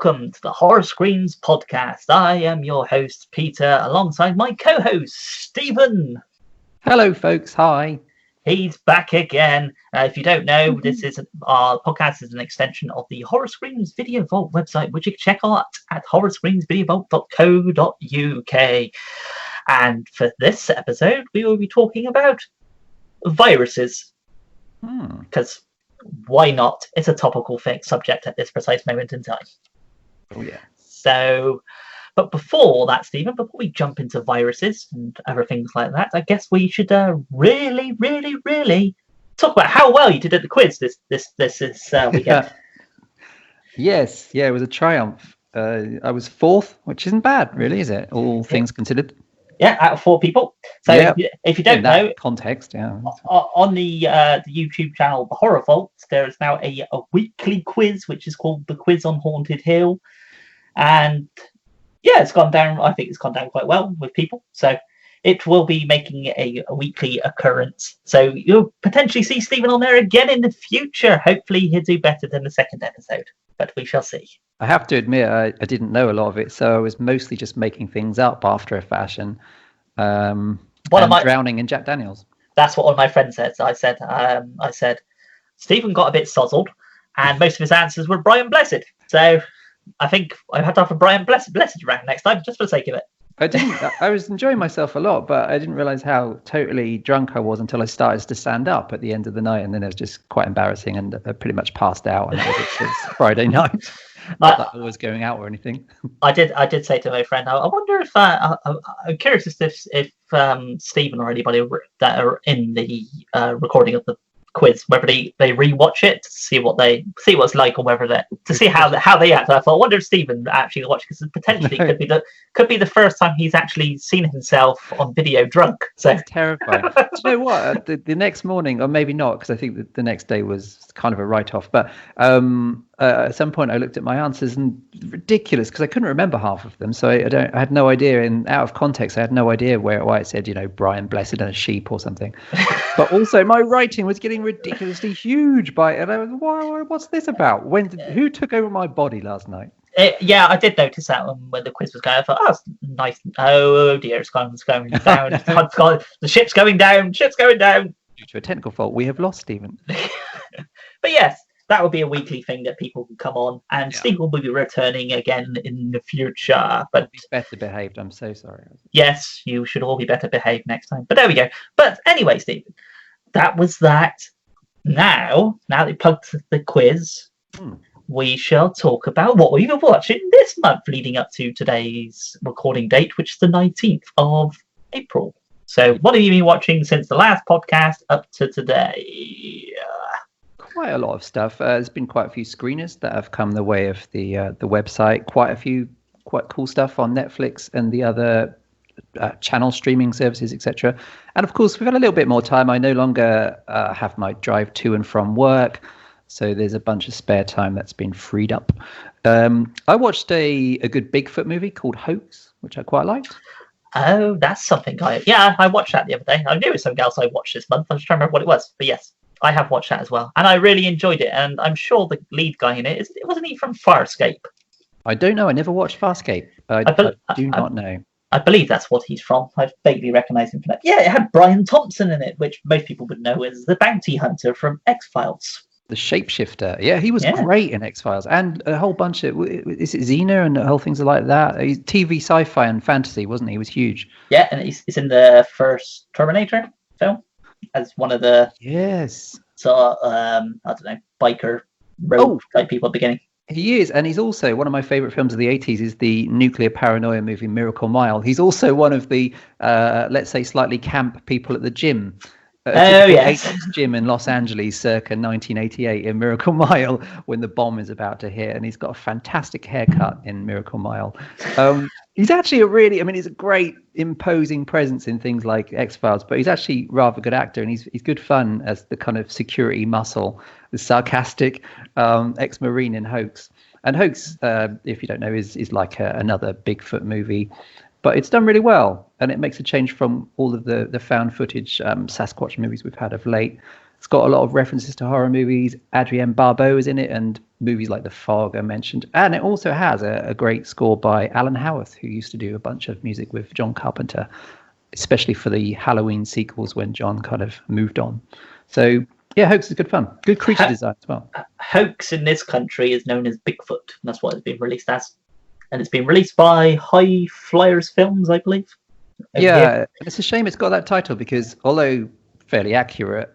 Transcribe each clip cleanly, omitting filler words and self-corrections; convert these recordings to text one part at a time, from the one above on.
Welcome to the Horror Screens podcast. I am your host, Peter, alongside my co-host, Stephen. Hello, folks. Hi. He's back again. If you don't know, this is our podcast is an extension of the Horror Screens Video Vault website, which you can check out at horrorscreensvideovault.co.uk. And for this episode, we will be talking about viruses. Because why not? It's a topical subject at this precise moment in time. Oh, yeah. So, but before that, Stephen, before we jump into viruses and other things like that, I guess we should really talk about how well you did at the quiz this weekend. Yes, yeah, it was a triumph. I was fourth, which isn't bad, really, is it? All things considered. Yeah, out of 4 people. So if you don't know, context, on the YouTube channel, The Horror Vault, there is now a weekly quiz, which is called The Quiz on Haunted Hill. And yeah, it's gone down. I think it's gone down quite well with people. So it will be making a weekly occurrence. So you'll potentially see Stephen on there again in the future. Hopefully he'll do better than the second episode, but we shall see. I have to admit, I didn't know a lot of it, so I was mostly just making things up after a fashion. Drowning in Jack Daniels. That's what one of my friends said. I said, Stephen got a bit sozzled, and most of his answers were Brian Blessed. So I think I had to have a Brian Blessed around next time, just for the sake of it. I was enjoying myself a lot, but I didn't realise how totally drunk I was until I started to stand up at the end of the night, and then it was just quite embarrassing, and I pretty much passed out, and it was Friday night. Not that I was going out or anything. I did say to my friend, I wonder if I'm curious if Stephen or anybody that are in the recording of the quiz, whether they rewatch it to see what it's like, or whether to see how they act. I thought, I wonder if Stephen actually watched, because potentially could be the first time he's actually seen himself on video drunk. So that's terrifying. Do you know what? The next morning, or maybe not, because I think that the next day was kind of a write-off. But at some point, I looked at my answers, and ridiculous, because I couldn't remember half of them. So I had no idea. And out of context, I had no idea why it said, Brian Blessed and a sheep or something. But also, my writing was getting ridiculously huge and I was, what's this about? Who took over my body last night? Yeah, I did notice that when the quiz was going. I thought, it's nice. Oh dear, it's going down. The ship's going down. Due to a technical fault, we have lost Stephen. But yes, that will be a weekly thing that people can come on, and Stephen will be returning again in the future. But he's better behaved. I'm so sorry. Yes, you should all be better behaved next time. But there we go. But anyway, Stephen, that was that. Now that we plugged the quiz, we shall talk about what we've been watching this month leading up to today's recording date, which is the 19th of April. So what have you been watching since the last podcast up to today? Quite a lot of stuff. There's been quite a few screeners that have come the way of the website. Quite a few quite cool stuff on Netflix and the other channel streaming services, etc. And of course, we've had a little bit more time. I no longer have my drive to and from work, so there's a bunch of spare time that's been freed up. I watched a good Bigfoot movie called Hoax, which I quite liked. Oh, that's something I watched that the other day. I knew it was something else I watched this month. I was trying to remember what it was, but yes, I have watched that as well, and I really enjoyed it. And I'm sure the lead guy in it wasn't he from Farscape? I don't know. I never watched Farscape. I do not know. I believe that's what he's from. I vaguely recognise him from that. Yeah, it had Brian Thompson in it, which most people would know as the bounty hunter from X-Files. The shapeshifter. Yeah, he was great in X-Files. And a whole bunch of... Is it Xena and the whole things like that? He's TV, sci-fi and fantasy, wasn't he? He was huge. Yeah, and he's in the first Terminator film as one of the... Yes. So, I don't know, biker road type people at the beginning. He is, and he's also one of my favourite films of the 80s is the nuclear paranoia movie Miracle Mile. He's also one of the, let's say, slightly camp people at the gym. Yes. 80s gym in Los Angeles circa 1988 in Miracle Mile when the bomb is about to hit, and he's got a fantastic haircut in Miracle Mile. He's actually he's a great imposing presence in things like X-Files, but he's actually a rather good actor, and he's good fun as the kind of security muscle, the sarcastic ex-Marine in Hoax. And Hoax, if you don't know, is like another Bigfoot movie. but it's done really well, and it makes a change from all of the found footage Sasquatch movies we've had of late. It's got a lot of references to horror movies. Adrienne Barbeau is in it, and movies like The Fog I mentioned. And it also has a great score by Alan Howarth, who used to do a bunch of music with John Carpenter, especially for the Halloween sequels when John kind of moved on. So yeah, Hoax is good fun. Good creature design as well. Hoax in this country is known as Bigfoot. That's what it's been released as. And it's been released by High Flyers Films, I believe. Yeah, and it's a shame it's got that title because, although fairly accurate,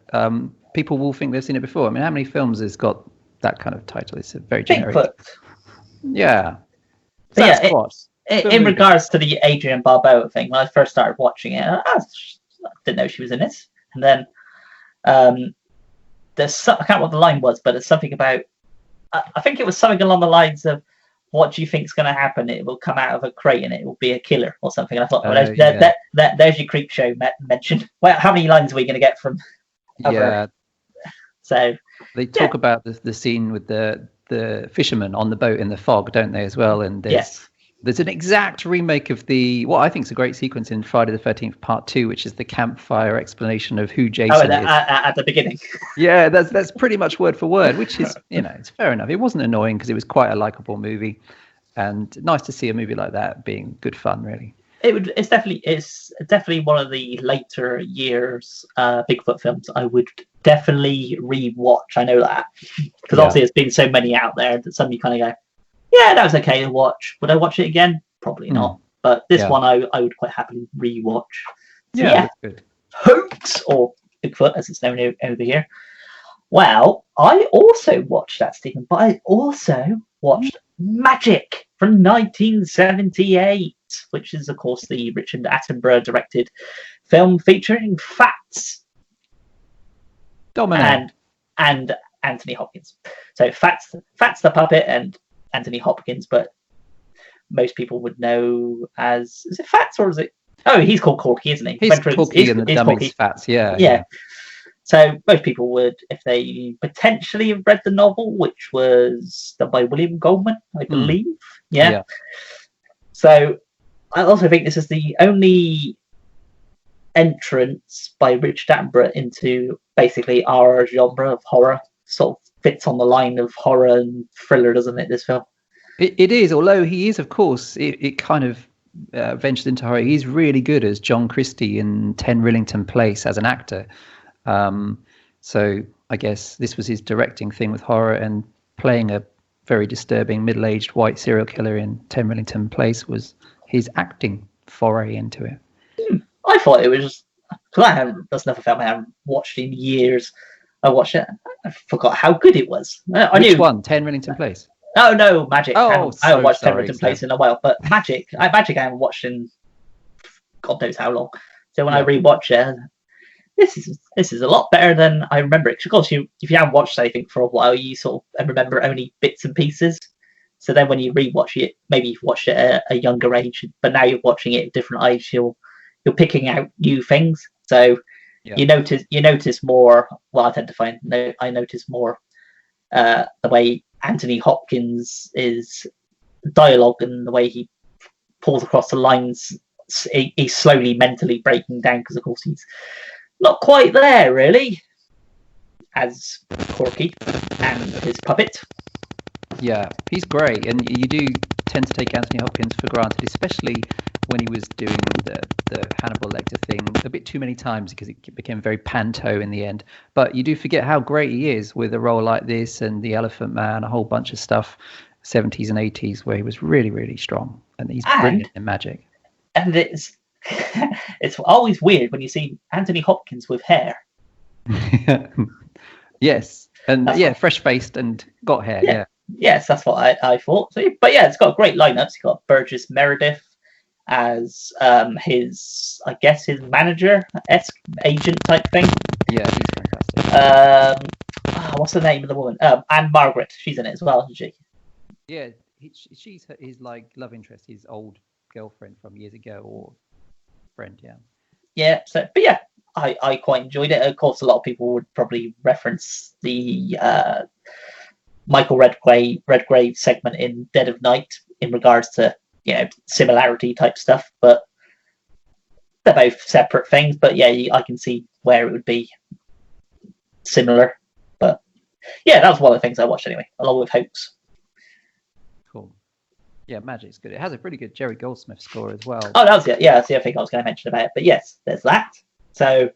people will think they've seen it before. I mean, how many films has got that kind of title? It's a very generic. Bigfoot. Yeah. In regards to the Adrienne Barbeau thing, when I first started watching it, I didn't know she was in this. And then I can't remember what the line was, but it's something about, I think it was something along the lines of, what do you think's going to happen? It will come out of a crate and it will be a killer or something. And I thought, there's your creep show mention. Well, how many lines are we going to get from? Yeah. So they talk about the scene with the fisherman on the boat in the fog, don't they, as well? And there's an exact remake of what I think is a great sequence in Friday the 13th Part 2, which is the campfire explanation of who Jason is. At the beginning. Yeah, that's pretty much word for word, which is, it's fair enough. It wasn't annoying because it was quite a likable movie, and nice to see a movie like that being good fun, really. It's definitely one of the later years Bigfoot films I would definitely re-watch. I know that because obviously there's been so many out there that some you kind of go, yeah, that was okay to watch. Would I watch it again? Probably not. But this one I would quite happily re-watch. So, that's good. Hoax, or Bigfoot as it's known over here. Well, I also watched that, Stephen, but I also watched Magic from 1978, which is, of course, the Richard Attenborough directed film featuring Fats. Dominic. And Anthony Hopkins. So Fats the puppet and Anthony Hopkins, but most people would know as, is it Fats or is it? Oh, he's called Corky, isn't he? He's Corky and the dummy's Fats, yeah. So most people would, if they potentially have read the novel, which was done by William Goldman, I believe. Yeah. So I also think this is the only entrance by Richard Attenborough into basically our genre of horror. Sort of fits on the line of horror and thriller, doesn't it, this film? It is, although he is, of course, it kind of ventures into horror. He's really good as John Christie in 10 Rillington Place as an actor. So I guess this was his directing thing with horror, and playing a very disturbing middle-aged white serial killer in 10 Rillington Place was his acting foray into it. I thought it was just, because that's another film I haven't watched in years. I watched it. I forgot how good it was. Which one? 10 Rillington Place? Oh no, Magic. I haven't watched 10 Rillington Place in a while, but Magic I haven't watched in God knows how long. So when I rewatch it, this is a lot better than I remember it. Of course, if you haven't watched anything for a while, you sort of remember only bits and pieces. So then when you rewatch it, maybe you've watched it at a younger age, but now you're watching it at a different age, you're picking out new things. So you notice more. Well, I tend to find I notice more the way Anthony Hopkins is dialogue and the way he pulls across the lines. He's slowly mentally breaking down because, of course, he's not quite there really as Corky and his puppet. Yeah, he's great, and you do tend to take Anthony Hopkins for granted, especially when he was doing the Hannibal Lecter thing a bit too many times because it became very panto in the end. But you do forget how great he is with a role like this and The Elephant Man, a whole bunch of stuff, 70s and 80s, where he was really, really strong. And he's brilliant in Magic. And it's always weird when you see Anthony Hopkins with hair. Yes, and fresh-faced and got hair, yeah. Yes, that's what I thought. So, but yeah, it's got a great lineup. It's got Burgess Meredith as his manager, agent type thing. Yeah, he's fantastic. What's the name of the woman? Anne Margaret. She's in it as well, isn't she? Yeah, she's his like love interest, his old girlfriend from years ago, or friend. Yeah. Yeah. So, but yeah, I quite enjoyed it. Of course, a lot of people would probably reference the Michael Redgrave segment in Dead of Night in regards to similarity type stuff, but they're both separate things. But yeah, I can see where it would be similar. But yeah, that was one of the things I watched anyway, along with Hoax. Cool. Yeah, Magic's good. It has a pretty good Jerry Goldsmith score as well. Oh, that was it. Yeah, that's the other thing I was going to mention about it. But yes, there's that. So,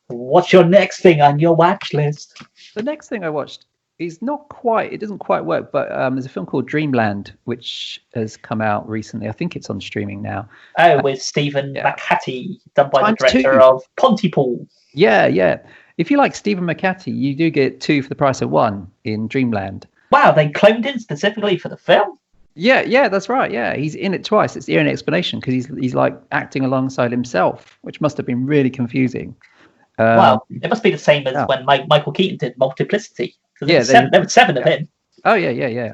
what's your next thing on your watch list? The next thing I watched is it doesn't quite work, but there's a film called Dreamland, which has come out recently. I think it's on streaming now. Oh, with Stephen McHattie, done by the director of Pontypool. Yeah. If you like Stephen McHattie, you do get 2 for the price of 1 in Dreamland. Wow, they cloned him specifically for the film? Yeah, that's right. Yeah, he's in it twice. It's the only explanation, because he's like acting alongside himself, which must have been really confusing. Well, it must be the same as when Michael Keaton did Multiplicity. There were 7 of him. Oh, yeah.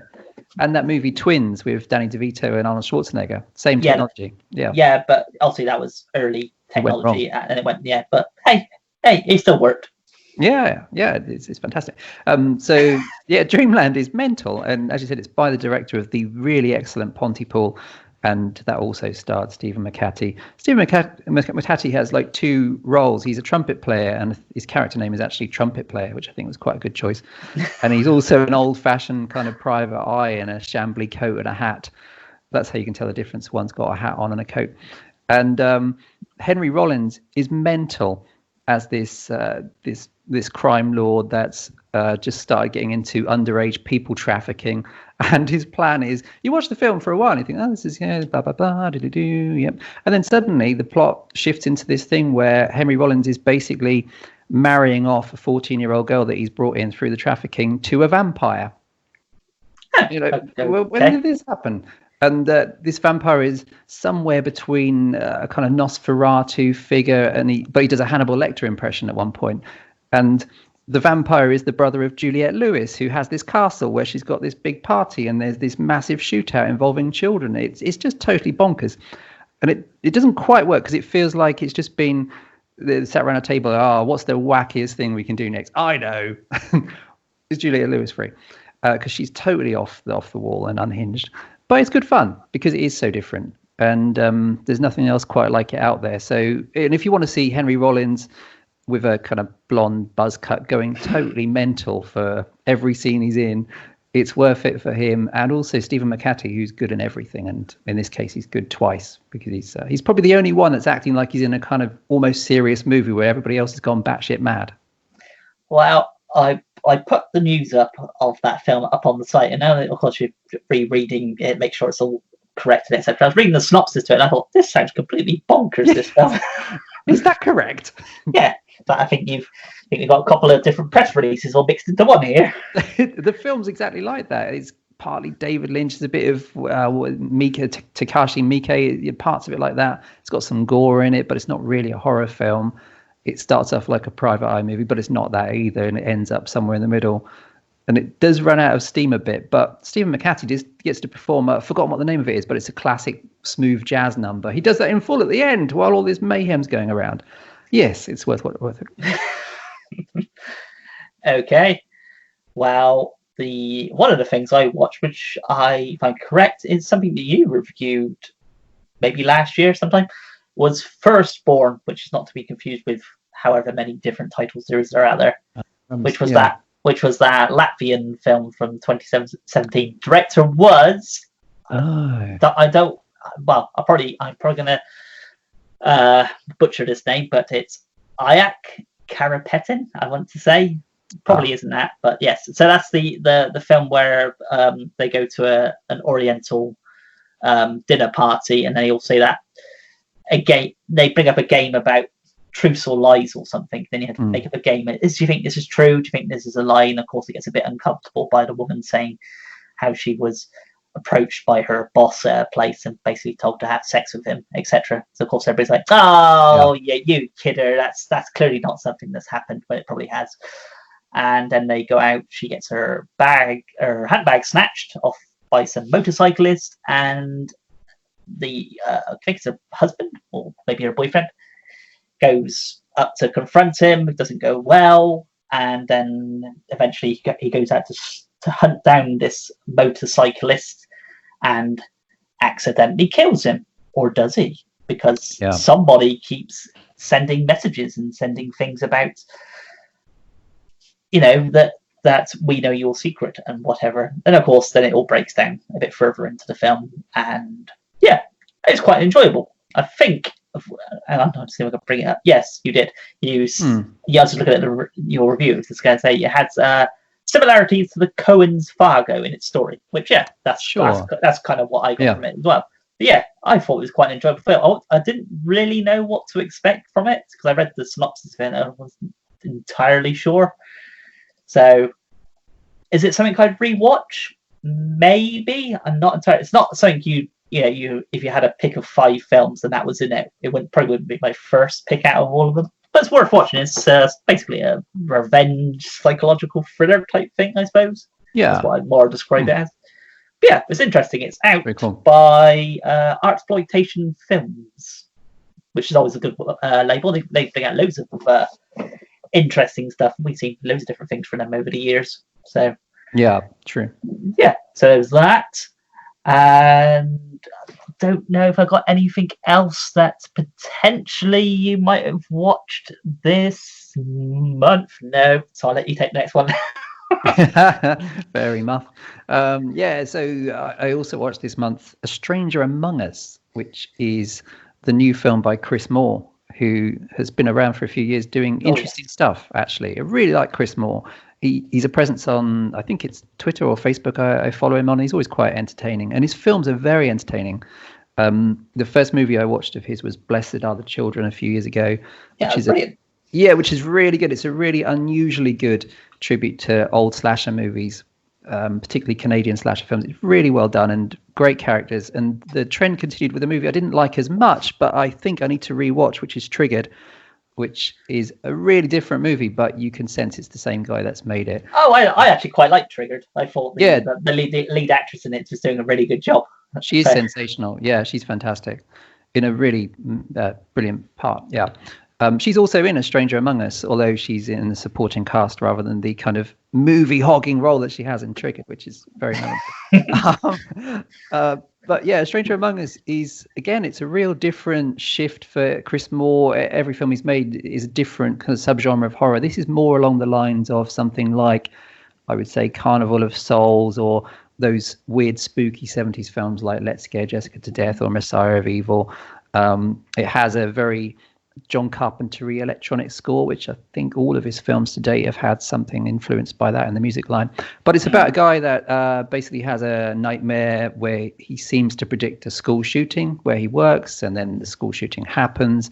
And that movie Twins with Danny DeVito and Arnold Schwarzenegger. Same technology. Yeah, but obviously that was early technology, and it went, but hey, it still worked. Yeah, it's fantastic. Dreamland is mental, and as you said, it's by the director of the really excellent Pontypool, and that also starred Stephen McHattie. Stephen McHattie has like 2 roles. He's a trumpet player, and his character name is actually Trumpet Player, which I think was quite a good choice. And he's also an old-fashioned kind of private eye in a shambly coat and a hat. That's how you can tell the difference. One's got a hat on and a coat. And Henry Rollins is mental as this crime lord that's just started getting into underage people trafficking. And his plan is, you watch the film for a while and you think, oh, this is, blah, blah, blah, do-do-do, yep. And then suddenly the plot shifts into this thing where Henry Rollins is basically marrying off a 14-year-old girl that he's brought in through the trafficking to a vampire. When did this happen? And this vampire is somewhere between a kind of Nosferatu figure, but he does a Hannibal Lecter impression at one point. And the vampire is the brother of Juliette Lewis, who has this castle where she's got this big party and there's this massive shootout involving children. It's just totally bonkers. And it doesn't quite work, because it feels like it's just been sat around a table. Oh, what's the wackiest thing we can do next? I know. Is Juliette Lewis free? Because she's totally off the wall and unhinged. But it's good fun because it is so different. And there's nothing else quite like it out there. So, and if you want to see Henry Rollins with a kind of blonde buzz cut going totally mental for every scene he's in, it's worth it for him. And also Stephen McHattie, who's good in everything, and in this case he's good twice, because he's probably the only one that's acting like he's in a kind of almost serious movie where everybody else has gone batshit mad. Well, I put the news up of that film up on the site, and now of course you're rereading it, make sure it's all correct and etc. I was reading the synopsis to it and I thought, this sounds completely bonkers, this film. Is that correct? Yeah. But I think you've got a couple of different press releases all mixed into one here. The film's exactly like that. It's partly David Lynch, there's a bit of Takashi Miike, parts of it like that. It's got some gore in it, but it's not really a horror film. It starts off like a private eye movie, but it's not that either, and it ends up somewhere in the middle. And it does run out of steam a bit, but Stephen McHattie just gets to perform, I've forgotten what the name of it is, but it's a classic smooth jazz number. He does that in full at the end while all this mayhem's going around. Yes, it's worth it. Okay. Well, one of the things I watched, which if I'm correct, is something that you reviewed maybe last year sometime, was Firstborn, which is not to be confused with however many different titles there out there, which was that Latvian film from 2017. Director was I'm probably gonna butcher this name, but it's Ayak Karapetin, I want to say. Probably isn't that, but yes. So that's the film where they go to an Oriental dinner party, and they all say that they bring up a game about truths or lies or something. Then you have to make up a game. Do you think this is true? Do you think this is a lie? And of course it gets a bit uncomfortable by the woman saying how she was approached by her boss at a place and basically told to have sex with him, etc. So of course everybody's like, you kidder, that's clearly not something that's happened, but it probably has. And then they go out, she gets her handbag snatched off by some motorcyclist, and I think it's her husband or maybe her boyfriend goes up to confront him. It doesn't go well, and then eventually he goes out to hunt down this motorcyclist, and accidentally kills him, or does he? Because somebody keeps sending messages and sending things about, that we know your secret and whatever. And of course, then it all breaks down a bit further into the film, and yeah, it's quite enjoyable. I think, and I'm not seeing if I can bring it up. Yes, you did. I was looking at your review. I was just going to say it had similarities to the Coen's Fargo in its story, which that's kind of what I got from it as well. But yeah, I thought it was quite an enjoyable film. I didn't really know what to expect from it because I read the synopsis of it and I wasn't entirely sure. So, is it something I'd rewatch? Maybe. I'm not entirely. It's not something you if you had a pick of 5 films and that was in it, it probably wouldn't be my first pick out of all of them. But it's worth watching. It's basically a revenge psychological thriller type thing, I suppose. Yeah, that's what I'd more describe it as. But yeah, it's interesting. It's out by Artsploitation Films, which is always a good label. They bring out loads of interesting stuff. We've seen loads of different things from them over the years. So yeah, true. Yeah, so there's that. And I don't know if I got anything else that potentially you might have watched this month. No, so I'll let you take the next one. Very muff. So I also watched this month A Stranger Among Us, which is the new film by Chris Moore, who has been around for a few years doing interesting stuff, actually. I really like Chris Moore. He's a presence on, I think it's Twitter or Facebook. I follow him on. He's always quite entertaining. And his films are very entertaining. The first movie I watched of his was Blessed Are the Children a few years ago. Which is brilliant. Which is really good. It's a really unusually good tribute to old slasher movies, particularly Canadian slasher films. It's really well done and great characters. And the trend continued with a movie I didn't like as much, but I think I need to rewatch, which is Triggered, which is a really different movie, but you can sense it's the same guy that's made it. Oh, I actually quite like Triggered. I thought the lead actress in it was doing a really good job. She is sensational. Yeah, she's fantastic in a really brilliant part. Yeah. She's also in A Stranger Among Us, although she's in the supporting cast rather than the kind of movie hogging role that she has in Triggered, which is very nice. But yeah, Stranger Among Us is, again, it's a real different shift for Chris Moore. Every film he's made is a different kind of subgenre of horror. This is more along the lines of something like, I would say, Carnival of Souls, or those weird, spooky 70s films like Let's Scare Jessica to Death or Messiah of Evil. It has a very John Carpenter-y electronic score, which I think all of his films to date have had something influenced by that in the music line. But it's about a guy that basically has a nightmare where he seems to predict a school shooting where he works, and then the school shooting happens,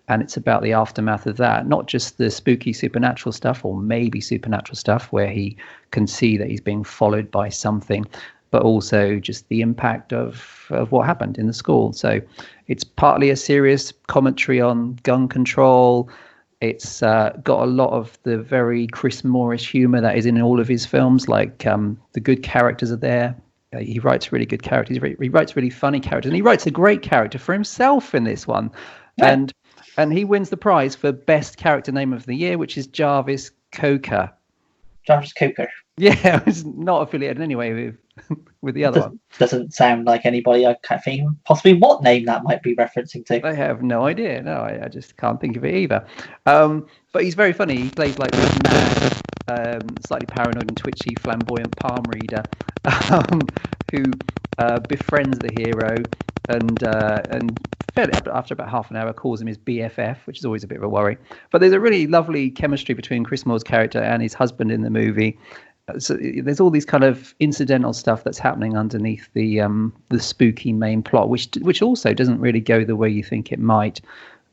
and it's about the aftermath of that. Not just the spooky supernatural stuff, or maybe supernatural stuff where he can see that he's being followed by something, but also just the impact of what happened in the school. So it's partly a serious commentary on gun control. It's got a lot of the very Chris Moorish humor that is in all of his films, like the good characters are there. He writes really good characters. He writes really funny characters, and he writes a great character for himself in this one. Yeah. And he wins the prize for best character name of the year, which is Jarvis Coker. Jarvis Coker. Yeah, it's not affiliated in any way with the other one. Doesn't sound like anybody I can't think possibly what name that might be referencing to. I have no idea. No, I just can't think of it either. But he's very funny. He plays like this mad, slightly paranoid and twitchy, flamboyant palm reader who befriends the hero and after about half an hour calls him his BFF, which is always a bit of a worry. But there's a really lovely chemistry between Chris Moore's character and his husband in the movie. So there's all these kind of incidental stuff that's happening underneath the spooky main plot, which also doesn't really go the way you think it might.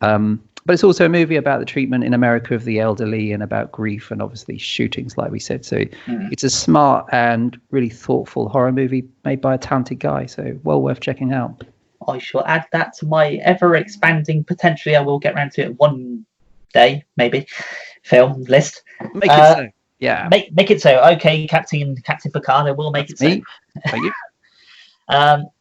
But it's also a movie about the treatment in America of the elderly and about grief and obviously shootings, like we said. So it's a smart and really thoughtful horror movie made by a talented guy. So well worth checking out. I shall add that to my ever-expanding, potentially I will get around to it one day, maybe, film list. Make it so. Yeah. Make it so. Okay, Captain Picard, I will make it so. Thank you.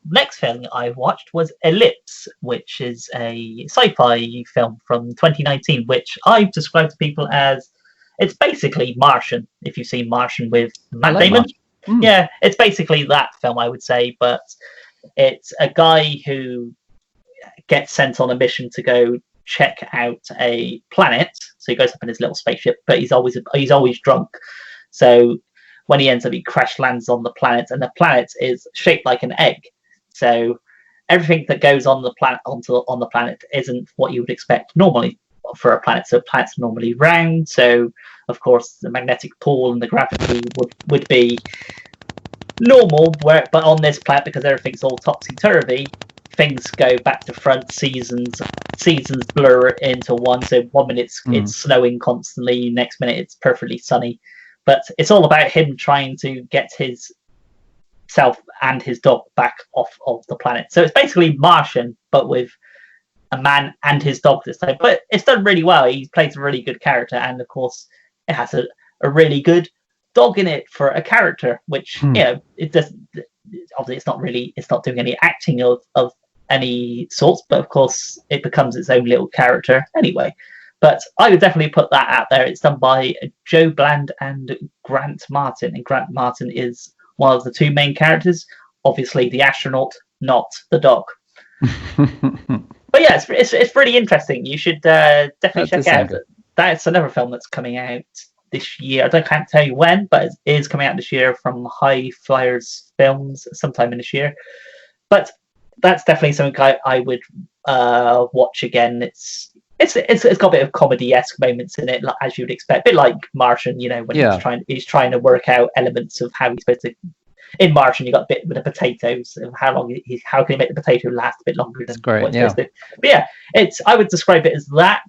Next film I watched was Ellipse, which is a sci-fi film from 2019, which I've described to people as, it's basically Martian, if you've seen Martian with Matt Damon. Yeah, it's basically that film, I would say, but It's a guy who gets sent on a mission to go check out a planet. So he goes up in his little spaceship, but he's always drunk. So when he ends up, he crash lands on the planet, and the planet is shaped like an egg. So everything that goes on the planet on the planet isn't what you would expect normally for a planet. So planets are normally round. So of course the magnetic pull and the gravity would be normal. But on this planet, because everything's all topsy turvy, things go back to front. Seasons blur into one. So 1 minute it's snowing constantly, next minute it's perfectly sunny. But it's all about him trying to get his self and his dog back off of the planet. So it's basically Martian, but with a man and his dog this time. But it's done really well. He plays a really good character, and of course it has a really good dog in it for a character, which it doesn't. Obviously, it's not doing any acting of any sorts, but of course it becomes its own little character anyway. But I would definitely put that out there. It's done by Joe Bland and Grant Martin, and Grant Martin is one of the two main characters. Obviously, the astronaut, not the dog. But yeah, it's really interesting. You should definitely check out. That's another film that's coming out this year. I can't tell you when, but it is coming out this year from High Flyers Films sometime in this year. But that's definitely something I would watch again. It's got a bit of comedy-esque moments in it, as you'd expect, a bit like Martian. When he's trying to work out elements of how he's supposed to. In Martian, you got a bit with the potatoes of how can he make the potato last a bit longer than what it's supposed to. But yeah, I would describe it as that.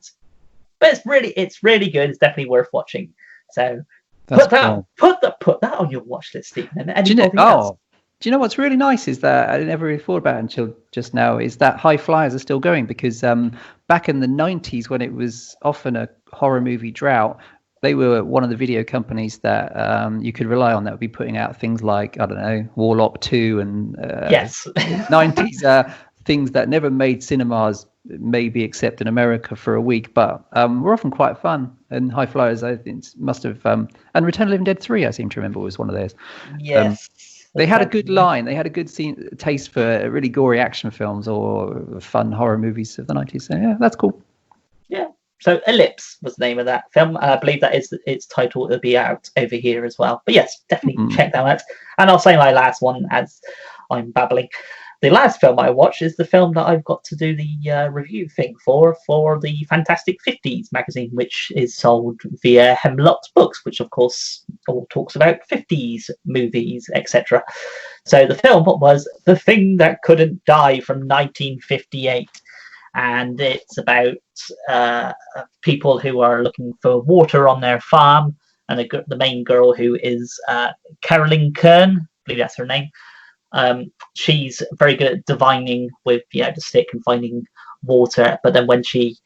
But it's really good. It's definitely worth watching. So put that on your watch list, Stephen. And do you know what's really nice is that I never really thought about it until just now, is that High Flyers are still going, because back in the 90s, when it was often a horror movie drought, they were one of the video companies that you could rely on that would be putting out things like, I don't know, Warlock 2 and 90s things that never made cinemas maybe except in America for a week, but were often quite fun. And High Flyers, I think, must have... and Return of the Living Dead 3, I seem to remember, was one of theirs. Yes. They had a good line. They had a good taste for really gory action films or fun horror movies of the 90s. So, yeah, that's cool. Yeah. So Ellipse was the name of that film. I believe that is its title. It'll be out over here as well. But yes, definitely check that out. And I'll say my last one as I'm babbling. The last film I watched is the film that I've got to do the review thing for the Fantastic 50s magazine, which is sold via Hemlock's Books, which of course all talks about 50s movies, etc. So the film was The Thing That Couldn't Die from 1958. And it's about people who are looking for water on their farm, and the main girl, who is Carolyn Kern, I believe that's her name. She's very good at divining with the stick and finding water, but then when she's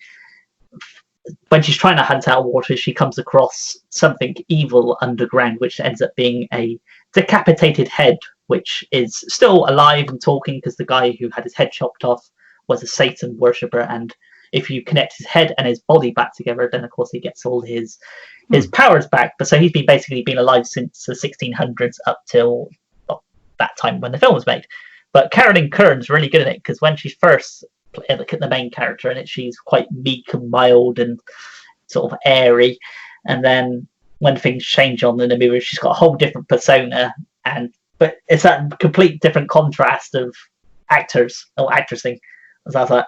trying to hunt out water, she comes across something evil underground, which ends up being a decapitated head, which is still alive and talking, because the guy who had his head chopped off was a Satan worshipper, and if you connect his head and his body back together, then of course he gets all his powers back. But so he's been alive since the 1600s up till that time when the film was made. But Carolyn Kern's really good at it, because when she first played the main character in it, she's quite meek and mild and sort of airy, and then when things change on in the movie, she's got a whole different persona. But it's that complete different contrast of actors or actressing. So I was like,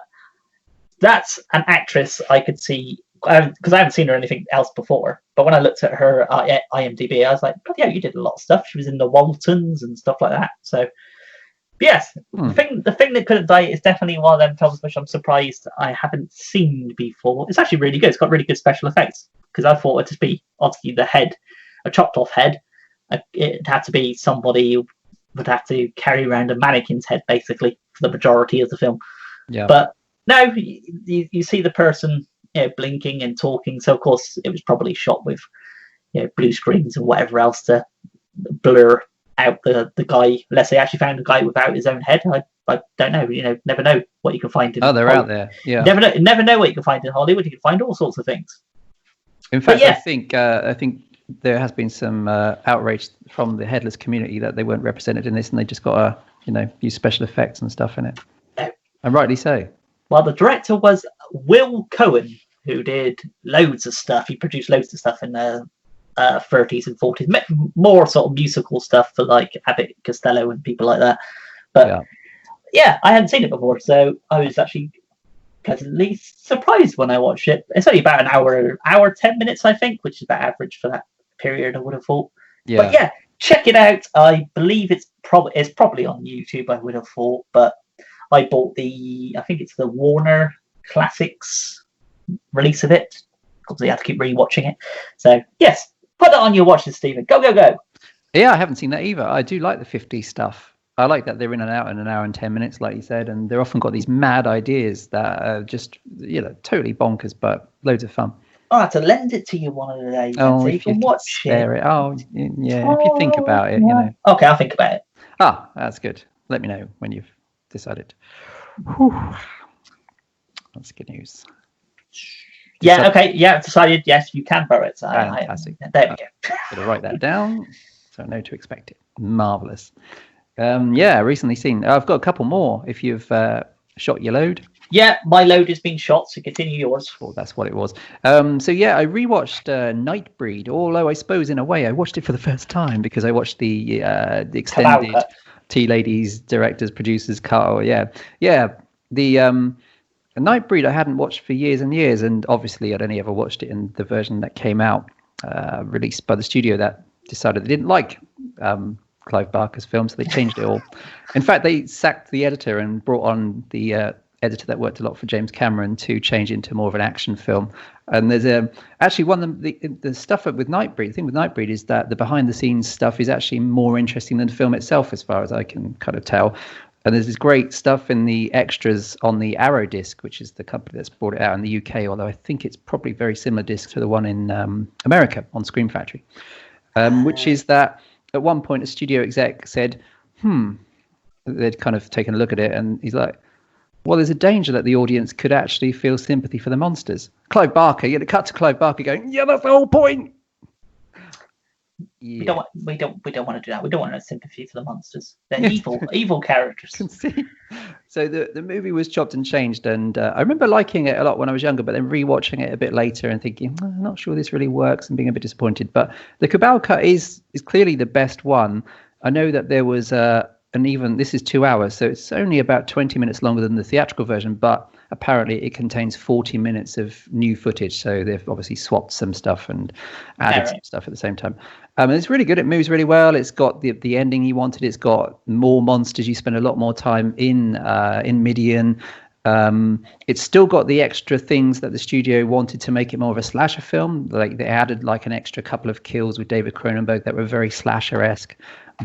that's an actress I could see, because I haven't seen her anything else before. But when I looked at her IMDb, I was like, "But yeah, you did a lot of stuff." She was in the Waltons and stuff like that. So yes, the thing that couldn't die is definitely one of them films which I'm surprised I haven't seen before. It's actually really good. It's got really good special effects, because I thought it'd just be obviously the head, a chopped off head. It had to be somebody who would have to carry around a mannequin's head basically for the majority of the film. Yeah. But no, you see the person blinking and talking. So of course it was probably shot with blue screens and whatever else to blur out the guy, unless they actually found a guy without his own head. I don't know. Never know what you can find in they're Hollywood. Out there. Yeah. Never know what you can find in Hollywood. You can find all sorts of things. In fact, I think there has been some outrage from the headless community that they weren't represented in this, and they just got use special effects and stuff in it. No. And rightly so. Well, the director was Will Cohen, who did loads of stuff. He produced loads of stuff in the 30s and 40s, more sort of musical stuff for like Abbott Costello and people like that. But yeah, I hadn't seen it before, so I was actually pleasantly surprised when I watched it. It's only about an hour 10 minutes, I think, which is about average for that period, I would have thought. Yeah. But yeah, check it out. I believe it's probably on YouTube, I would have thought, but I bought I think it's the Warner Classics release of it. Obviously, I have to keep rewatching it. So yes, put it on your watch list, Stephen. Go, go, go. Yeah, I haven't seen that either. I do like the 50s stuff. I like that they're in and out in an hour and 10 minutes, like you said, and they're often got these mad ideas that are just, totally bonkers, but loads of fun. I'll have to lend it to you one of the days so you can watch it. Oh, yeah, if you think about it, Okay, I'll think about it. Ah, that's good. Let me know when you've decided. Whew. That's good news. Yeah, okay, yeah, I've decided, yes, you can borrow it. So fantastic. There we go. Gotta write that down so I know to expect it. Marvellous. Recently seen. I've got a couple more if you've shot your load. Yeah, my load has been shot, so continue yours. Oh, that's what it was. I rewatched Nightbreed, although I suppose in a way I watched it for the first time because I watched the extended T-Ladies, directors, producers cut. Oh, yeah. The Nightbreed I hadn't watched for years and years, and obviously I'd only ever watched it in the version that came out, released by the studio that decided they didn't like Clive Barker's film, so they changed it all. In fact, they sacked the editor and brought on the editor that worked a lot for James Cameron to change into more of an action film. And there's actually one of the stuff with Nightbreed. The thing with Nightbreed is that the behind the scenes stuff is actually more interesting than the film itself, as far as I can kind of tell. And there's this great stuff in the extras on the Arrow disc, which is the company that's brought it out in the UK, although I think it's probably very similar disc to the one in America on Screen Factory, which is that at one point a studio exec said, they'd kind of taken a look at it, and he's like, well, there's a danger that the audience could actually feel sympathy for the monsters. Clive Barker, you had to cut to Clive Barker going, yeah, that's the whole point. Yeah. We don't want to do that. We don't want no sympathy for the monsters. They're evil characters. So the movie was chopped and changed, and I remember liking it a lot when I was younger, but then rewatching it a bit later and thinking, I'm not sure this really works, and being a bit disappointed. But the Cabal cut is clearly the best one. I know that there was this is 2 hours, so it's only about 20 minutes longer than the theatrical version, but apparently it contains 40 minutes of new footage, so they've obviously swapped some stuff and added some stuff at the same time. And it's really good. It moves really well. It's got the ending you wanted. It's got more monsters. You spend a lot more time in Midian. It's still got the extra things that the studio wanted to make it more of a slasher film. Like they added like an extra couple of kills with David Cronenberg that were very slasher-esque,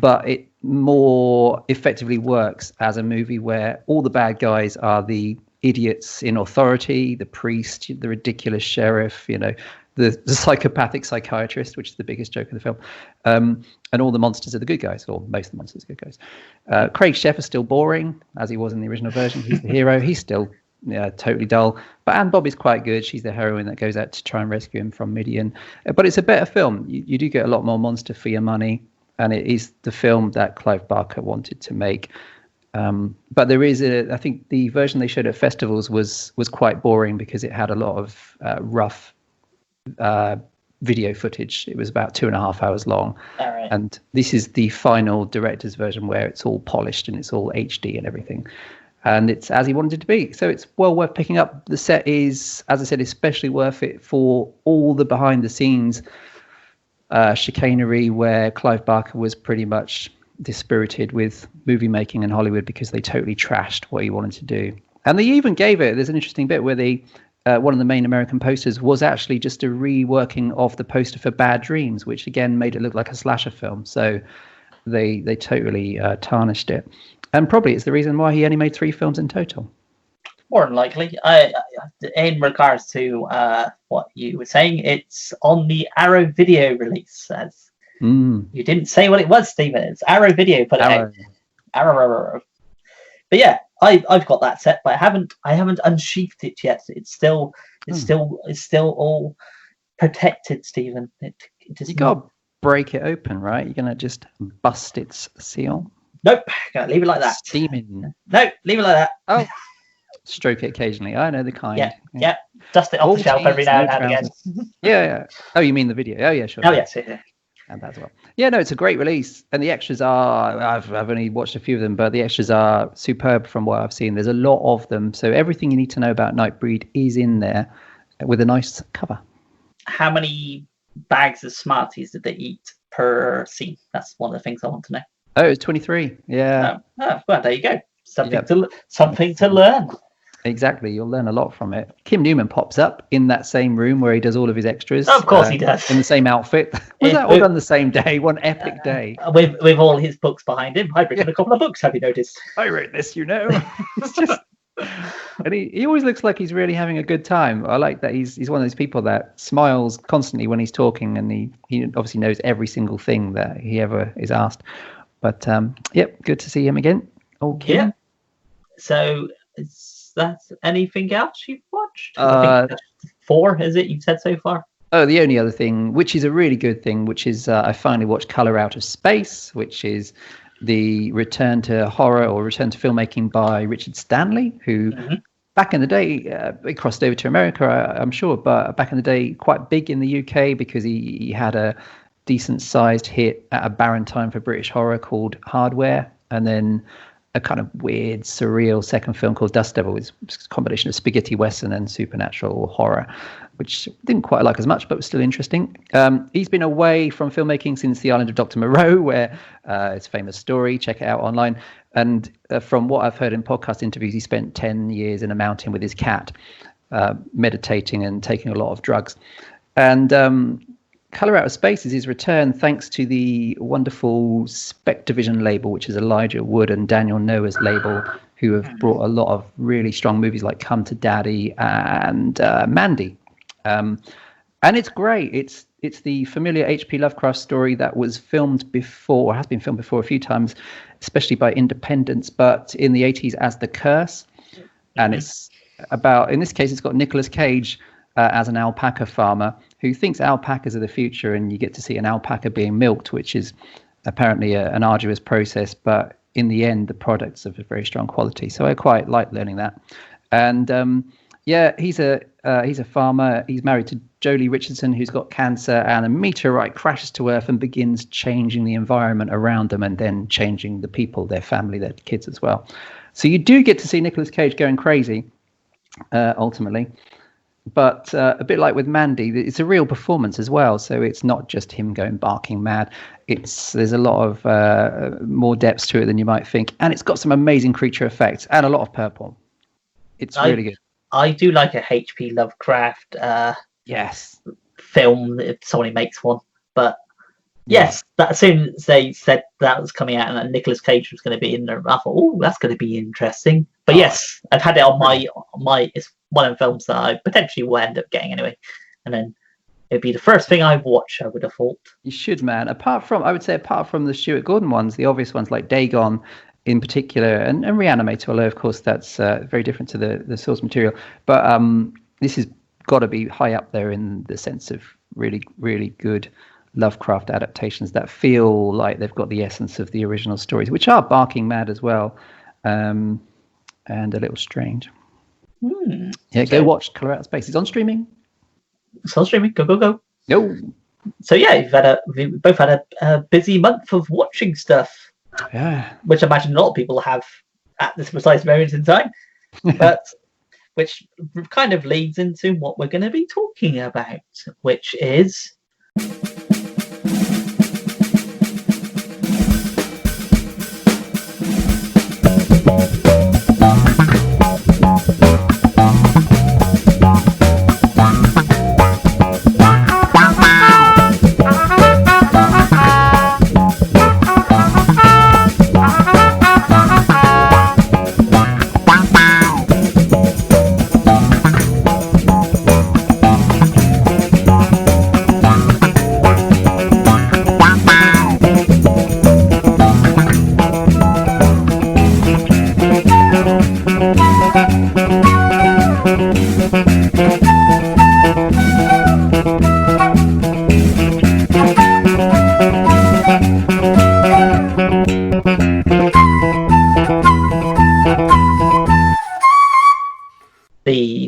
but it more effectively works as a movie where all the bad guys are the idiots in authority, the priest, the ridiculous sheriff, the psychopathic psychiatrist, which is the biggest joke of the film, and all the monsters are the good guys, or most of the monsters are good guys. Craig Sheff is still boring, as he was in the original version. He's the hero. He's still totally dull. But Anne Bob is quite good. She's the heroine that goes out to try and rescue him from Midian. But it's a better film. You do get a lot more monster for your money, and it is the film that Clive Barker wanted to make. But there is I think the version they showed at festivals was quite boring because it had a lot of rough video footage. It was about 2.5 hours long. All right. And this is the final director's version where it's all polished and it's all HD and everything. And it's as he wanted it to be. So it's well worth picking up. The set is, as I said, especially worth it for all the behind the scenes chicanery where Clive Barker was pretty much dispirited with movie making in Hollywood because they totally trashed what he wanted to do. And they even gave there's an interesting bit where one of the main American posters was actually just a reworking of the poster for Bad Dreams, which again made it look like a slasher film. So they totally tarnished it. And probably it's the reason why he only made 3 films in total. More than likely. In regards to what you were saying, it's on the Arrow video release. You didn't say what it was, Stephen. It's Arrow Video put it out. Arrow. But yeah, I've got that set, but I haven't unsheathed it yet. It's still all protected, Stephen. It you gotta break it open, right? You're gonna just bust its seal. Nope. Gotta leave it like that. Steaming. No, leave it like that. Oh, stroke it occasionally. I know the kind. Yeah. Dust it off the shelf every now and again. Yeah. Oh, you mean the video? Oh, yeah, sure. Oh, yes. Yeah. And that as well. Yeah, no, it's a great release, and the extras are. I've only watched a few of them, but the extras are superb from what I've seen. There's a lot of them, so everything you need to know about Nightbreed is in there, with a nice cover. How many bags of Smarties did they eat per scene? That's one of the things I want to know. Oh, it's 23. Yeah. Oh, well, there you go. Something to learn. Exactly, you'll learn a lot from it. Kim Newman pops up in that same room where he does all of his extras. Of course he does. In the same outfit. Was that all done the same day? One epic day. With all his books behind him. I've written a couple of books, have you noticed? I wrote this, It's just... And he always looks like he's really having a good time. I like that he's one of those people that smiles constantly when he's talking, and he obviously knows every single thing that he ever is asked. But, good to see him again. Okay. Yeah. So... That's anything else you've watched? I think 4, is it? You've said so far? Oh, the only other thing, which is a really good thing, which is I finally watched Colour Out of Space, which is the return to horror or return to filmmaking by Richard Stanley, who back in the day, he crossed over to America, I'm sure, but back in the day, quite big in the UK because he had a decent-sized hit at a barren time for British horror called Hardware, and then a kind of weird, surreal second film called Dust Devil, which is a combination of spaghetti western and supernatural horror, which didn't quite like as much, but was still interesting. He's been away from filmmaking since The Island of Dr. Moreau, where it's a famous story. Check it out online. And from what I've heard in podcast interviews, he spent 10 years in a mountain with his cat, meditating and taking a lot of drugs. And Colour Out of Space is his return thanks to the wonderful Spectavision label, which is Elijah Wood and Daniel Noah's label, who have brought a lot of really strong movies like Come to Daddy and Mandy. And it's great. It's the familiar H.P. Lovecraft story that was filmed before, or has been filmed before a few times, especially by Independents, but in the 80s as The Curse. And it's about, in this case, it's got Nicolas Cage as an alpaca farmer who thinks alpacas are the future, and you get to see an alpaca being milked, which is apparently an arduous process, but in the end, the product's of a very strong quality. So I quite like learning that. And he's a farmer. He's married to Jolie Richardson, who's got cancer, and a meteorite crashes to Earth and begins changing the environment around them, and then changing the people, their family, their kids as well. So you do get to see Nicolas Cage going crazy, ultimately. But a bit like with Mandy, it's a real performance as well. So it's not just him going barking mad. There's a lot of more depths to it than you might think. And it's got some amazing creature effects and a lot of purple. It's really good. I do like a H.P. Lovecraft film if somebody makes one. But yes, that as soon as they said that was coming out and that Nicolas Cage was going to be in there, I thought, oh, that's going to be interesting. But yes, I've had it on my it's one of the films that I potentially will end up getting anyway. And then it'd be the first thing I watch, I would have thought. You should, man. Apart from the Stuart Gordon ones, the obvious ones like Dagon in particular, and Reanimator, although of course that's very different to the source material. But this has got to be high up there in the sense of really, really good Lovecraft adaptations that feel like they've got the essence of the original stories, which are barking mad as well, and a little strange. Go watch Colour Out of Space. It's on streaming. It's on streaming. Go. No. So yeah, we've both had a busy month of watching stuff. Yeah. Which I imagine a lot of people have at this precise moment in time. But which kind of leads into what we're going to be talking about, which is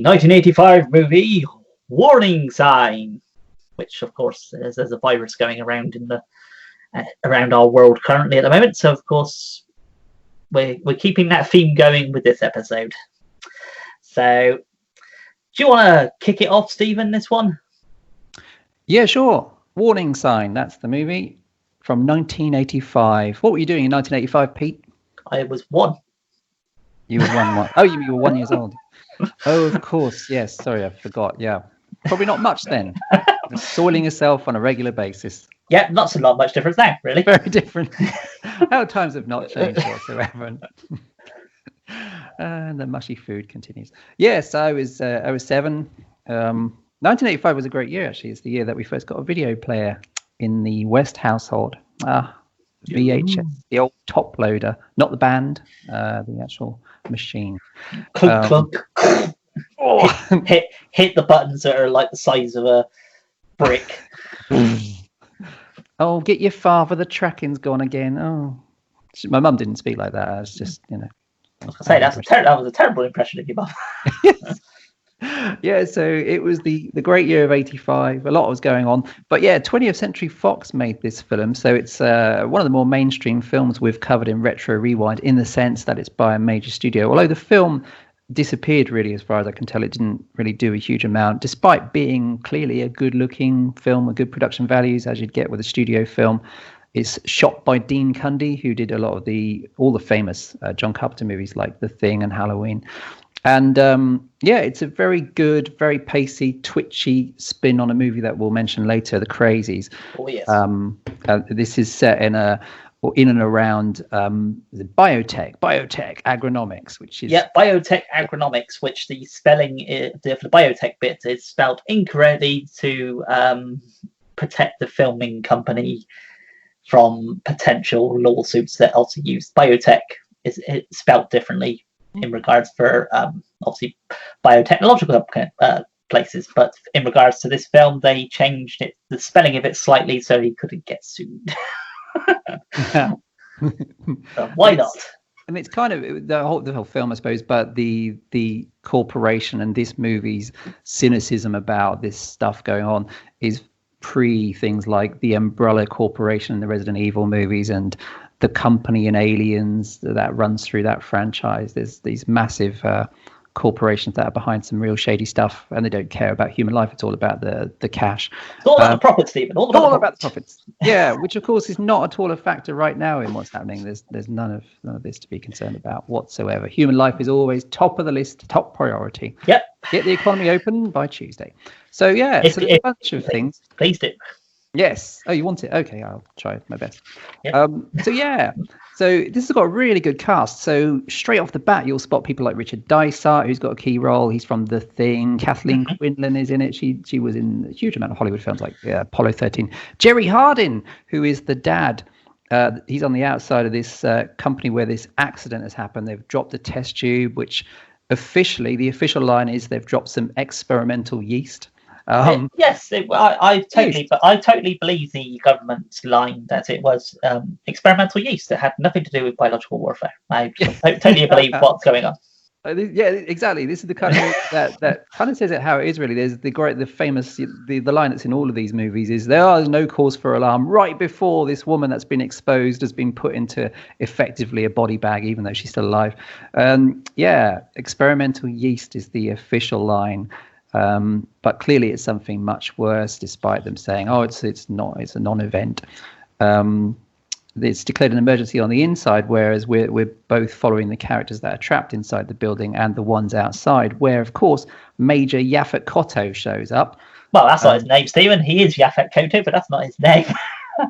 1985 movie Warning Sign, which of course there's a virus going around in the around our world currently at the moment. So of course we're keeping that theme going with this episode. So do you want to kick it off, Stephen, this one? Yeah, sure. Warning Sign, that's the movie from 1985. What were you doing in 1985, Pete? I was one. You were one. Oh, you were 1 year old. Oh, of course. Yes. Sorry, I forgot. Yeah. Probably not much then. Soiling yourself on a regular basis. Yeah, not so much difference now, really. Very different. How times have not changed whatsoever. And the mushy food continues. Yes, I was 7. 1985 was a great year, actually. It's the year that we first got a video player in the West household. VHS, the old top loader, not the band, the actual machine. Clunk, clunk. hit the buttons that are like the size of a brick. Oh, get your father, the tracking's gone again. Oh, my mum didn't speak like that. I was just, I was gonna say that was a terrible impression of your mum. Yes. Yeah, so it was the great year of 85. A lot was going on. But yeah, 20th Century Fox made this film. So it's one of the more mainstream films we've covered in Retro Rewind, in the sense that it's by a major studio. Although the film disappeared, really, as far as I can tell. It didn't really do a huge amount, despite being clearly a good-looking film with good production values, as you'd get with a studio film. It's shot by Dean Cundy, who did a lot of all the famous John Carpenter movies like The Thing and Halloween. And yeah, it's a very good, very pacey, twitchy spin on a movie that we'll mention later, The Crazies. Oh, yes. This is set in and around the biotech agronomics, which is... Yeah, biotech agronomics, which the spelling, for the biotech bit, is spelled incorrectly to protect the filming company from potential lawsuits that also use biotech. It's spelled differently in regards for obviously biotechnological places, but in regards to this film, they changed the spelling of it slightly so he couldn't get sued. So why not? And it's kind of the whole film, I suppose, but the corporation and this movie's cynicism about this stuff going on is pre things like the Umbrella Corporation in the Resident Evil movies and the company in Aliens that runs through that franchise. There's these massive corporations that are behind some real shady stuff, and they don't care about human life. It's all about the cash. It's all about the profits, Stephen. All about the profits. Yeah, which of course is not at all a factor right now in what's happening. There's none of this to be concerned about whatsoever. Human life is always top of the list, top priority. Yep. Get the economy open by Tuesday. So yeah, so there's a bunch of things. Please do. Yes. Oh, you want it? Okay, I'll try my best. Yep. So yeah, so this has got a really good cast. So straight off the bat, you'll spot people like Richard Dysart, who's got a key role. He's from The Thing. Kathleen Quinlan is in it. She was in a huge amount of Hollywood films like Apollo 13. Jerry Hardin, who is the dad. He's on the outside of this company where this accident has happened. They've dropped a test tube, which officially, the official line is they've dropped some experimental yeast. Yes, I totally believe the government's line that it was experimental yeast. It had nothing to do with biological warfare. I totally believe what's going on. Yeah, exactly. This is the kind of that kind of says it how it is. Really, there's the famous the line that's in all of these movies is there are no cause for alarm right before this woman that's been exposed has been put into effectively a body bag, even though she's still alive. Yeah, experimental yeast is the official line. But clearly it's something much worse, despite them saying, oh, it's a non-event. It's declared an emergency on the inside, whereas we're both following the characters that are trapped inside the building and the ones outside, where, of course, Major Yaphet Kotto shows up. Well, that's not his name, Stephen. He is Yaphet Kotto, but that's not his name.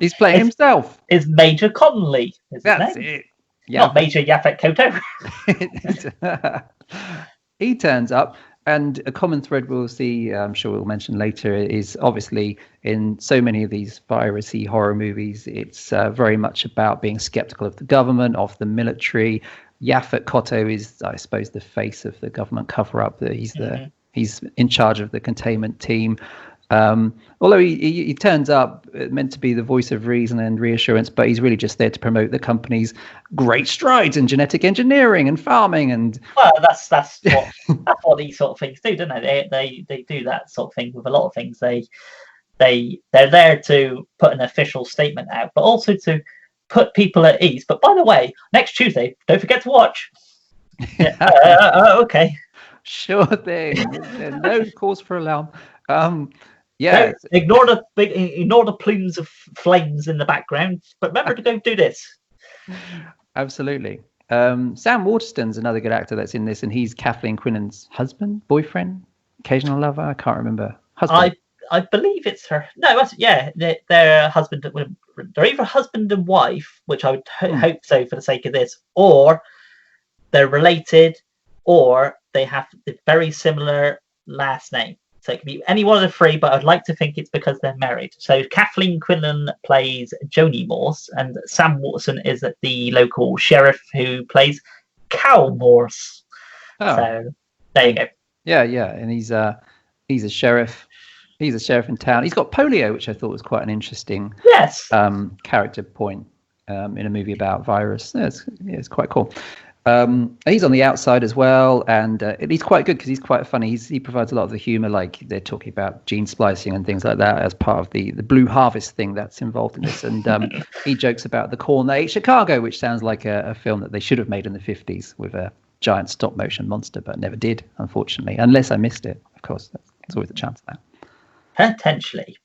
He's playing himself. It's Major Connolly. That's it. Not Major Yaphet Kotto. He turns up. And a common thread we'll see, I'm sure we'll mention later, is obviously in so many of these virus-y horror movies, it's very much about being skeptical of the government, of the military. Yaphet Kotto is, I suppose, the face of the government cover-up. He's in charge of the containment team. Although he turns up meant to be the voice of reason and reassurance, but he's really just there to promote the company's great strides in genetic engineering and farming. And well, that's what these sort of things do, don't they? They do that sort of thing with a lot of things. They're there to put an official statement out, but also to put people at ease. But by the way, next Tuesday, don't forget to watch. Okay. Sure thing. No cause for alarm. Yeah. Ignore the plumes of flames in the background, but remember to go do this. Absolutely. Sam Waterston's another good actor that's in this, and he's Kathleen Quinnan's husband, boyfriend, occasional lover. I can't remember. Husband. I believe it's her. No, they're husband. They're either husband and wife, which I would hope so for the sake of this, or they're related, or they have a very similar last name. So it could be any one of the three, but I'd like to think it's because they're married. So Kathleen Quinlan plays Joni Morse, and Sam Watson is the local sheriff who plays Cal Morse. Oh. So there you go. Yeah, and he's a sheriff. He's a sheriff in town. He's got polio, which I thought was quite an interesting character point in a movie about virus. It's quite cool. He's on the outside as well, and he's quite good because he's quite funny. He provides a lot of the humor, like they're talking about gene splicing and things like that as part of the Blue Harvest thing that's involved in this. And he jokes about the corn they ate Chicago, which sounds like a film that they should have made in the 50s with a giant stop motion monster, but never did, unfortunately, unless I missed it. Of course, there's always a chance of that. Potentially.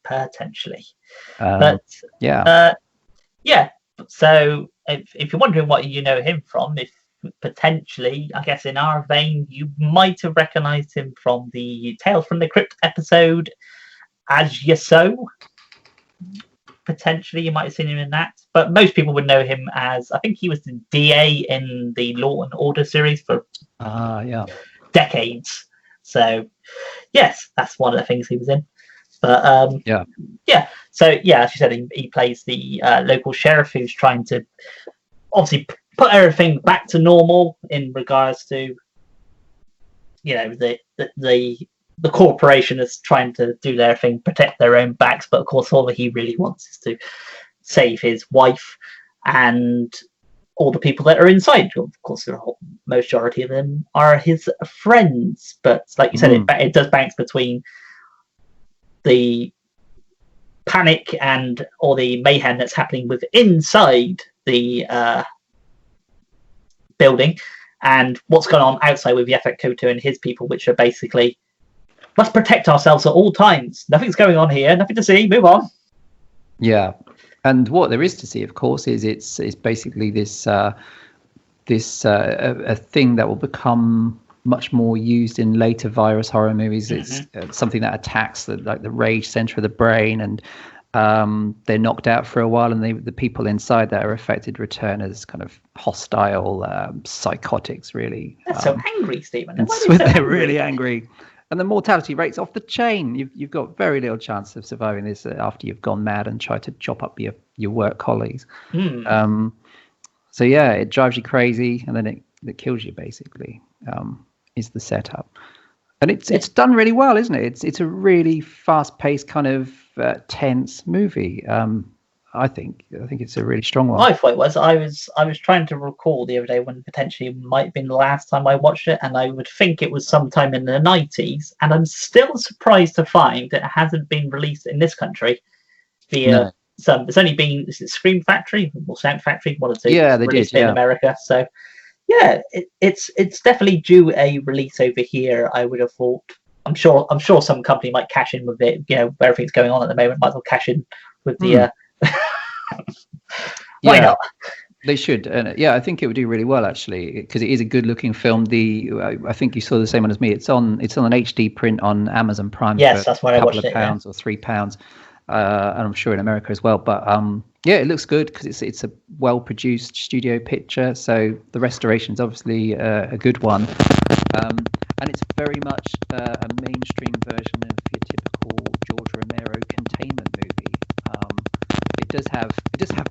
So if you're wondering what you know him from, if potentially, I guess in our vein, you might have recognized him from the Tales from the Crypt episode As You Sow. Potentially, you might have seen him in that. But most people would know him as, I think he was the DA in the Law and Order series for decades. So, yes, that's one of the things he was in. But So as you said, he plays the local sheriff who's trying to obviously put everything back to normal in regards to, the corporation is trying to do their thing, protect their own backs, but of course all that he really wants is to save his wife and all the people that are inside. Of course, the majority of them are his friends, but like you said, it does bounce between the panic and all the mayhem that's happening with inside the building and what's going on outside with Yaphet Kotto and his people, which are basically, let's protect ourselves at all times. Nothing's going on here, nothing to see, move on. Yeah. And what there is to see, of course, is it's basically this a thing that will become much more used in later virus horror movies. It's something that attacks the rage center of the brain, and they're knocked out for a while, and the people inside that are affected return as kind of hostile psychotics, really. They're so angry, Stephen. They're really angry. And the mortality rate's off the chain. You've got very little chance of surviving this after you've gone mad and tried to chop up your work colleagues. So yeah, it drives you crazy, and then it kills you, basically. Is the setup, and it's done really well, isn't it? It's a really fast-paced kind of tense movie. I think it's a really strong one. I thought it was. I was trying to recall the other day when potentially it might have been the last time I watched it, and I would think it was sometime in the 90s, and I'm still surprised to find that it hasn't been released in this country via some. It's only been Scream Factory or Sound Factory, one or two. Yeah, they did in America. So yeah, it's definitely due a release over here, I would have thought. I'm sure some company might cash in with it. Where everything's going on at the moment, might as well cash in with the. Why not? They should, and I think it would do really well actually, because it is a good-looking film. I think you saw the same one as me. It's on an HD print on Amazon Prime. Yes, that's where I watched it. A couple of pounds or £3, and I'm sure in America as well. But it looks good because it's a well-produced studio picture. So the restoration's obviously a good one, and it's very much a mainstream version of your typical George Romero containment movie. It does have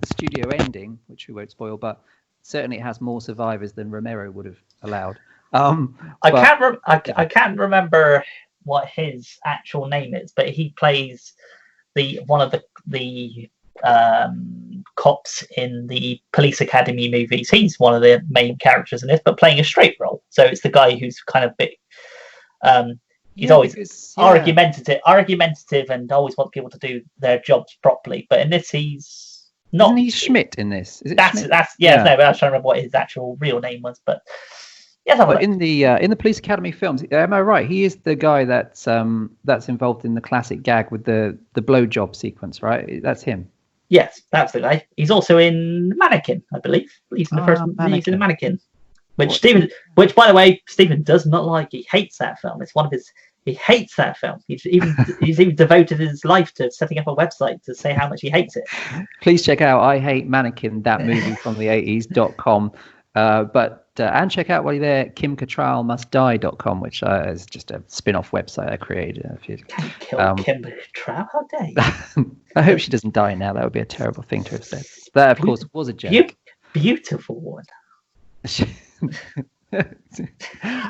the studio ending, which we won't spoil, but certainly it has more survivors than Romero would have allowed. I can't remember what his actual name is, but he plays one of the cops in the Police Academy movies. He's one of the main characters in this, but playing a straight role. So it's the guy who's kind of bit. He's always argumentative, and always wants people to do their jobs properly. But in this, he's not. Isn't he Schmidt in this? Is it that's Schmidt? that's yeah. No, but I was trying to remember what his actual real name was, but. Yes, but in the Police Academy films, am I right? He is the guy that's involved in the classic gag with the blowjob sequence, right? That's him. Yes, that's the guy. He's also in Mannequin, I believe. He's in the first. He's in Mannequin, which by the way, Stephen does not like. He hates that film. It's one of his. He hates that film. He's even devoted his life to setting up a website to say how much he hates it. Please check out I Hate Mannequin, that movie from the 80s.com. And check out while you're there, KimCattrallMustDie.com, which is just a spin-off website I created. Can't kill Kim Cattrall, how dare you? I hope she doesn't die now. That would be a terrible thing to have said. That, of course, was a joke. Beautiful one.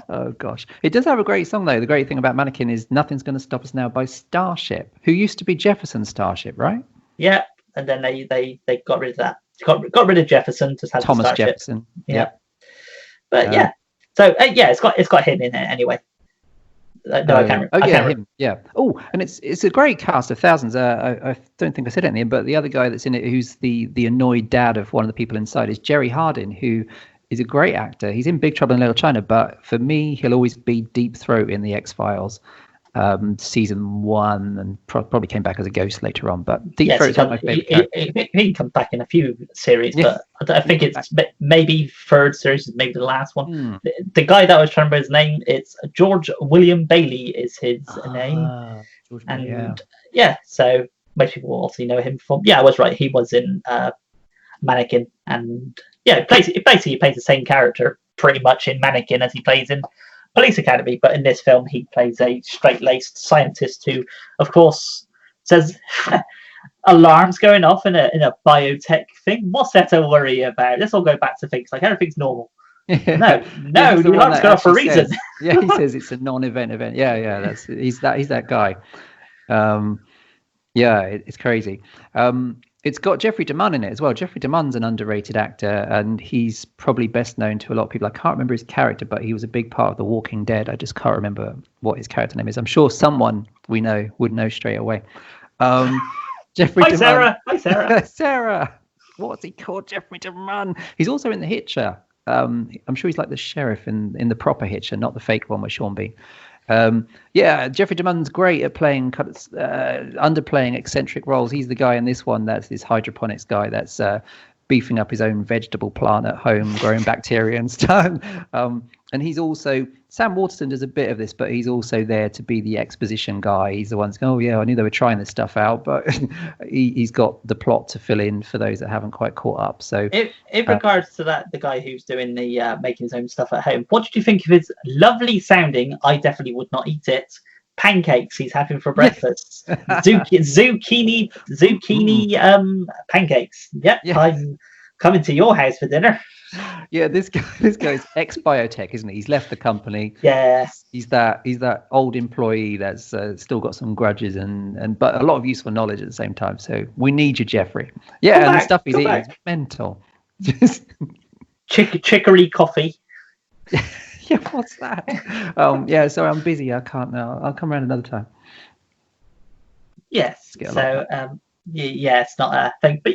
Oh, gosh. It does have a great song, though. The great thing about Mannequin is Nothing's Gonna Stop Us Now by Starship, who used to be Jefferson Starship, right? Yeah, and then they got rid of that. Got rid of Jefferson, just had Thomas Starship. Jefferson. Yeah. But so it's got him in it anyway. No, I can't. Him. Yeah. Oh, and it's a great cast of thousands. I don't think I said anything, but the other guy that's in it, who's the annoyed dad of one of the people inside, is Jerry Hardin, who is a great actor. He's in Big Trouble in Little China, but for me, he'll always be Deep Throat in the X-Files. Season 1, and probably came back as a ghost later on. But Deep Throat's my favorite. He comes back in a few series, but I think it's maybe third series is maybe the last one. The guy that I was trying to remember his name, it's George William Bailey is his name, and so most people will also know him from. Yeah, I was right. He was in Mannequin, and basically he plays the same character pretty much in Mannequin as he plays in Police Academy, but in this film he plays a straight-laced scientist who, of course, says alarms going off in a biotech thing. What's there to worry about? Let's all go back to things like everything's normal. No, the alarms go off for a reason. He says it's a non-event event. Yeah, he's that guy. It's crazy. It's got Jeffrey DeMunn in it as well. Jeffrey DeMunn's an underrated actor, and he's probably best known to a lot of people. I can't remember his character, but he was a big part of The Walking Dead. I just can't remember what his character name is. I'm sure someone we know would know straight away. Jeffrey DeMunn. Sarah. Hi, Sarah. Sarah. What's he called? Jeffrey DeMunn. He's also in The Hitcher. I'm sure he's like the sheriff in the proper Hitcher, not the fake one with Sean Bean. Jeffrey DeMunn's great at playing underplaying eccentric roles. He's the guy in this one that's this hydroponics guy that's beefing up his own vegetable plant at home, growing bacteria and stuff. And he's also, Sam Waterston does a bit of this, but he's also there to be the exposition guy. He's the one that's going, oh yeah, I knew they were trying this stuff out, but he's got the plot to fill in for those that haven't quite caught up. So in regards to that, the guy who's doing the making his own stuff at home, what did you think of his lovely sounding, I definitely would not eat it, pancakes he's having for breakfast? zucchini pancakes. Yep, I'm coming to your house for dinner. Yeah, this guy's ex-biotech, isn't he? He's left the company. Yeah, he's that old employee that's still got some grudges and but a lot of useful knowledge at the same time. So we need you, Jeffrey. Yeah, and the stuff he's eating is mental. Chicory coffee. Yeah, what's that? So I'm busy. I can't now. I'll come around another time. Yes. So it's not a thing, but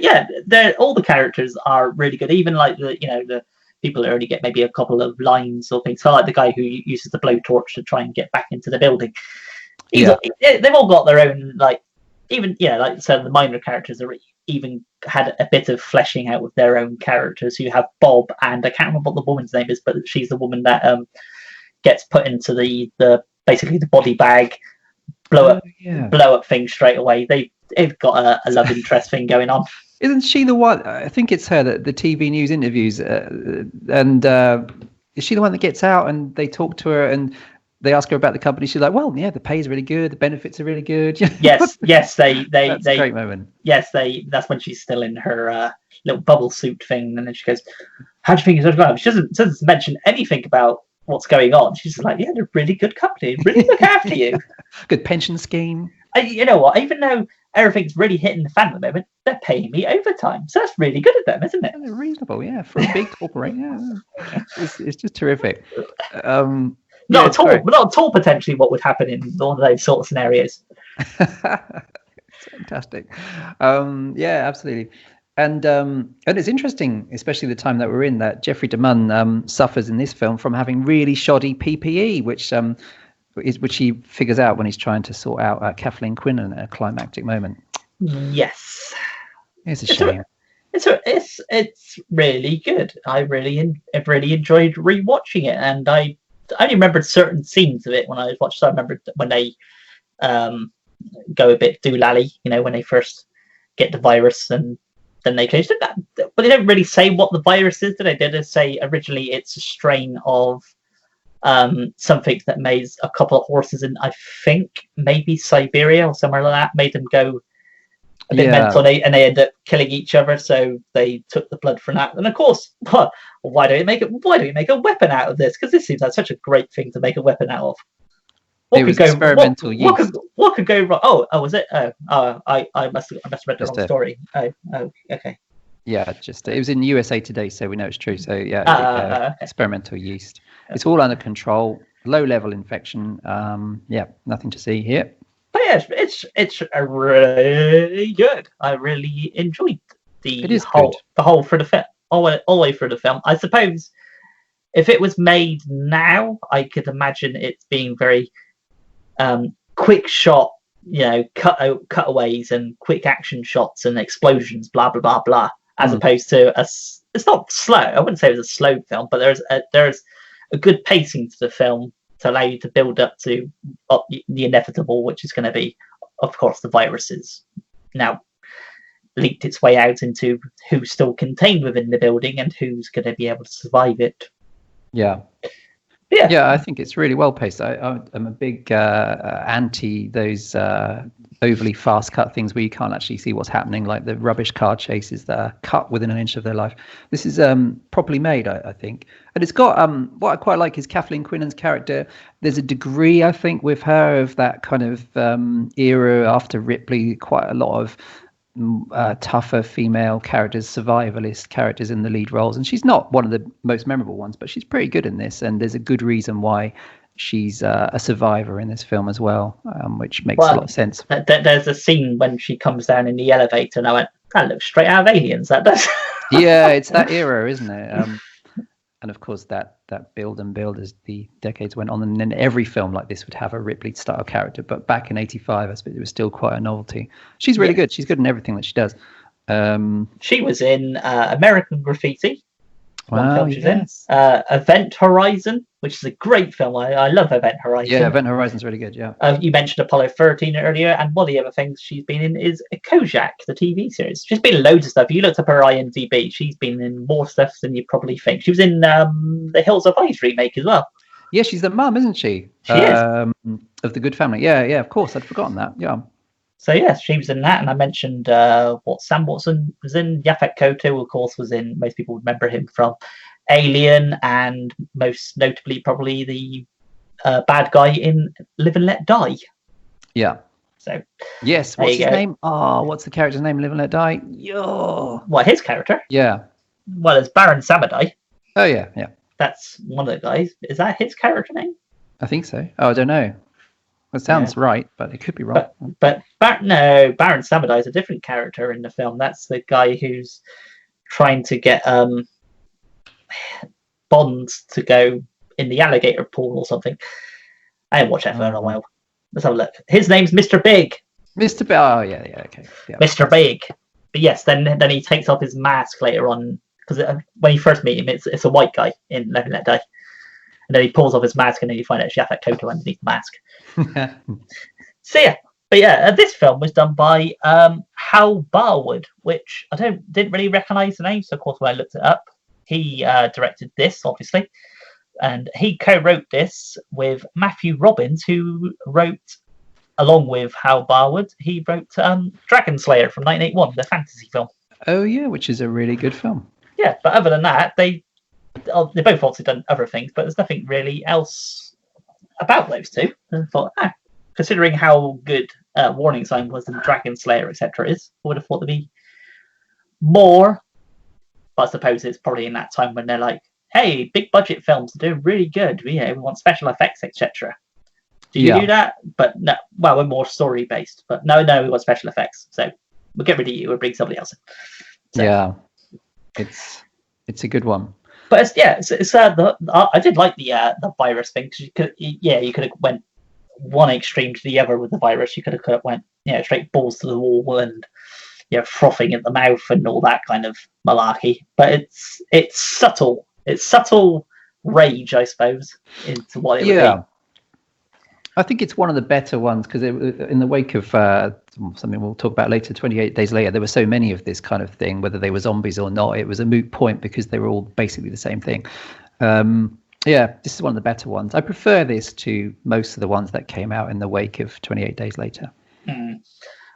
all the characters are really good. Even like the people that only get maybe a couple of lines or things. So like the guy who uses the blowtorch to try and get back into the building. They've all got their own so the minor characters are even had a bit of fleshing out with their own characters. You have Bob, and I can't remember what the woman's name is, but she's the woman that gets put into the basically the body bag, blow up thing straight away. They've got a love interest thing going on. Isn't she the one? I think it's her that the TV news interviews, and is she the one that gets out and they talk to her and they ask her about the company? She's like, well, yeah, the pay's really good, the benefits are really good. Yes, that's a great moment. Yes, that's when she's still in her little bubble suit thing, and then she goes, how do you think it's going? She doesn't mention anything about what's going on. She's just like, yeah, they're really good company, really look after you. Good pension scheme. And you know what? Even though everything's really hitting the fan at the moment, they're paying me overtime. So that's really good of them, isn't it? They're reasonable, yeah, for a big corporation. Yeah, it's just terrific. Not at all potentially what would happen in one of those sort of scenarios. It's fantastic. Yeah, absolutely. And it's interesting, especially the time that we're in, that Jeffrey DeMunn suffers in this film from having really shoddy PPE, which he figures out when he's trying to sort out Kathleen Quinlan at a climactic moment. Yes, It's a shame. It's really good. I really enjoyed rewatching it, and I only remembered certain scenes of it when I was watching. So I remembered when they go a bit doolally, when they first get the virus, and then they changed it. But they don't really say what the virus is. They did say originally it's a strain of something that made a couple of horses in, I think, maybe Siberia or somewhere like that, made them go a bit mental, and they end up killing each other. So they took the blood from that. And of course, why don't you make a weapon out of this? Because this seems like such a great thing to make a weapon out of. It was experimental use. What could go wrong? Oh, was it? I must have read the wrong story. Oh, okay. Yeah, it was in USA Today, so we know it's true. So yeah, experimental yeast. It's all under control. Low level infection. Nothing to see here. But yeah, it's really good. I really enjoyed the whole for the film, all the way through the film. I suppose if it was made now, I could imagine it being very quick shot, cutaways and quick action shots and explosions, blah blah blah blah. As opposed to it's not slow. I wouldn't say it was a slow film, but there's a good pacing to the film to allow you to build up to the inevitable, which is going to be, of course, the viruses now leaked its way out into who's still contained within the building and who's going to be able to survive it. Yeah, I think it's really well paced. I'm a big anti those overly fast cut things where you can't actually see what's happening, like the rubbish car chases that are cut within an inch of their life. This is properly made, I think. And it's got what I quite like is Kathleen Quinlan's character. There's a degree, I think, with her of that kind of era after Ripley, quite a lot of tougher female characters, survivalist characters in the lead roles. And she's not one of the most memorable ones, but she's pretty good in this. And there's a good reason why she's a survivor in this film as well, which makes a lot of sense. There's a scene when she comes down in the elevator, and I went, that looks straight out of Aliens, that does. Yeah, it's that era, isn't it? And of course, that build as the decades went on, and then every film like this would have a Ripley-style character. But back in '85, I suppose it was still quite a novelty. She's really good. She's good in everything that she does. She was in American Graffiti. Wow, yes. Event Horizon, which is a great film. I love Event Horizon. Yeah, Event Horizon's really good, yeah. You mentioned Apollo 13 earlier, and one of the other things she's been in is Kojak, the TV series. She's been in loads of stuff. You looked up her IMDb, she's been in more stuff than you probably think. She was in the Hills of Ice remake as well. Yeah, she's the mum, isn't she? She is. Of The Good Family. Yeah, of course. I'd forgotten that, yeah. So yes, she was in that, and I mentioned Sam Watson was in. Yaphet Kotto, of course, was in. Most people remember him from Alien, and most notably, probably the bad guy in Live and Let Die. Yeah. So yes, what's his name? Oh, what's the character's name? Live and Let Die. Yo. What, his character? Yeah. Well, it's Baron Samedi. Oh yeah. That's one of the guys. Is that his character name? I think so. Oh, I don't know. It sounds right, but it could be wrong. But no, Baron Samedi is a different character in the film. That's the guy who's trying to get Bond to go in the alligator pool or something. I haven't watched that film in a while. Let's have a look. His name's Mr. Big. Mr. Big. Oh yeah, okay. Yeah. Mr. Big. But yes, then he takes off his mask later on, because when you first meet him, it's a white guy in Live and Let Die. And then he pulls off his mask, and then you find out it's Yaphet Kotto underneath the mask. So yeah, but yeah, this film was done by Hal Barwood, which I didn't really recognise the name. So of course, when I looked it up, he directed this, obviously, and he co-wrote this with Matthew Robbins, who wrote, along with Hal Barwood, he wrote Dragon Slayer from 1981, the fantasy film. Oh yeah, which is a really good film. Yeah, but other than that, they they both also done other things, but there's nothing really else about those two. And I thought, considering how good Warning Sign was and Dragon Slayer, etc., is, I would have thought there'd be more. But I suppose it's probably in that time when they're like, hey, big budget films are doing really good. We want special effects, etc. Do you do that? But no, well, we're more story based. But no, we want special effects. So we'll get rid of you. We'll bring somebody else in. So, yeah, it's a good one. But I did like the virus thing, because you could have went one extreme to the other with the virus. You could have went straight balls to the wall and frothing at the mouth and all that kind of malarkey. But it's subtle. It's subtle rage, I suppose, into what it would be. I think it's one of the better ones, because in the wake of something we'll talk about later, 28 Days Later, there were so many of this kind of thing, whether they were zombies or not. It was a moot point because they were all basically the same thing. This is one of the better ones. I prefer this to most of the ones that came out in the wake of 28 Days Later.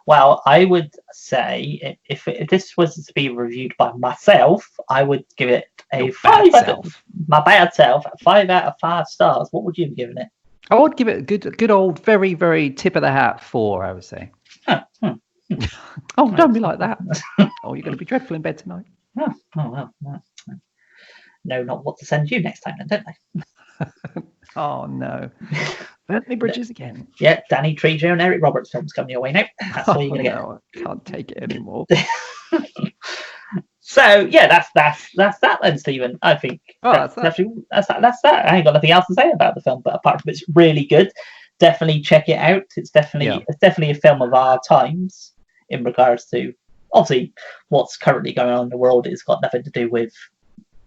Well, I would say if this was to be reviewed by myself, I would give it a 5 my bad self, 5 out of 5 stars. What would you have given it? I would give it a good old, very, very tip of the hat 4, I would say. Oh, don't be like that. Oh, you're going to be dreadful in bed tonight. Oh, well. No, not what to send you next time, then, don't they? Oh, no. Burnt Bridges again. Yeah, Danny Trejo and Eric Roberts films coming your way now. That's all you're going to get. I can't take it anymore. So yeah, that's that then, Stephen. I think that's that. I ain't got nothing else to say about the film, but apart from it's really good. Definitely check it out. It's definitely a film of our times in regards to obviously what's currently going on in the world. It's got nothing to do with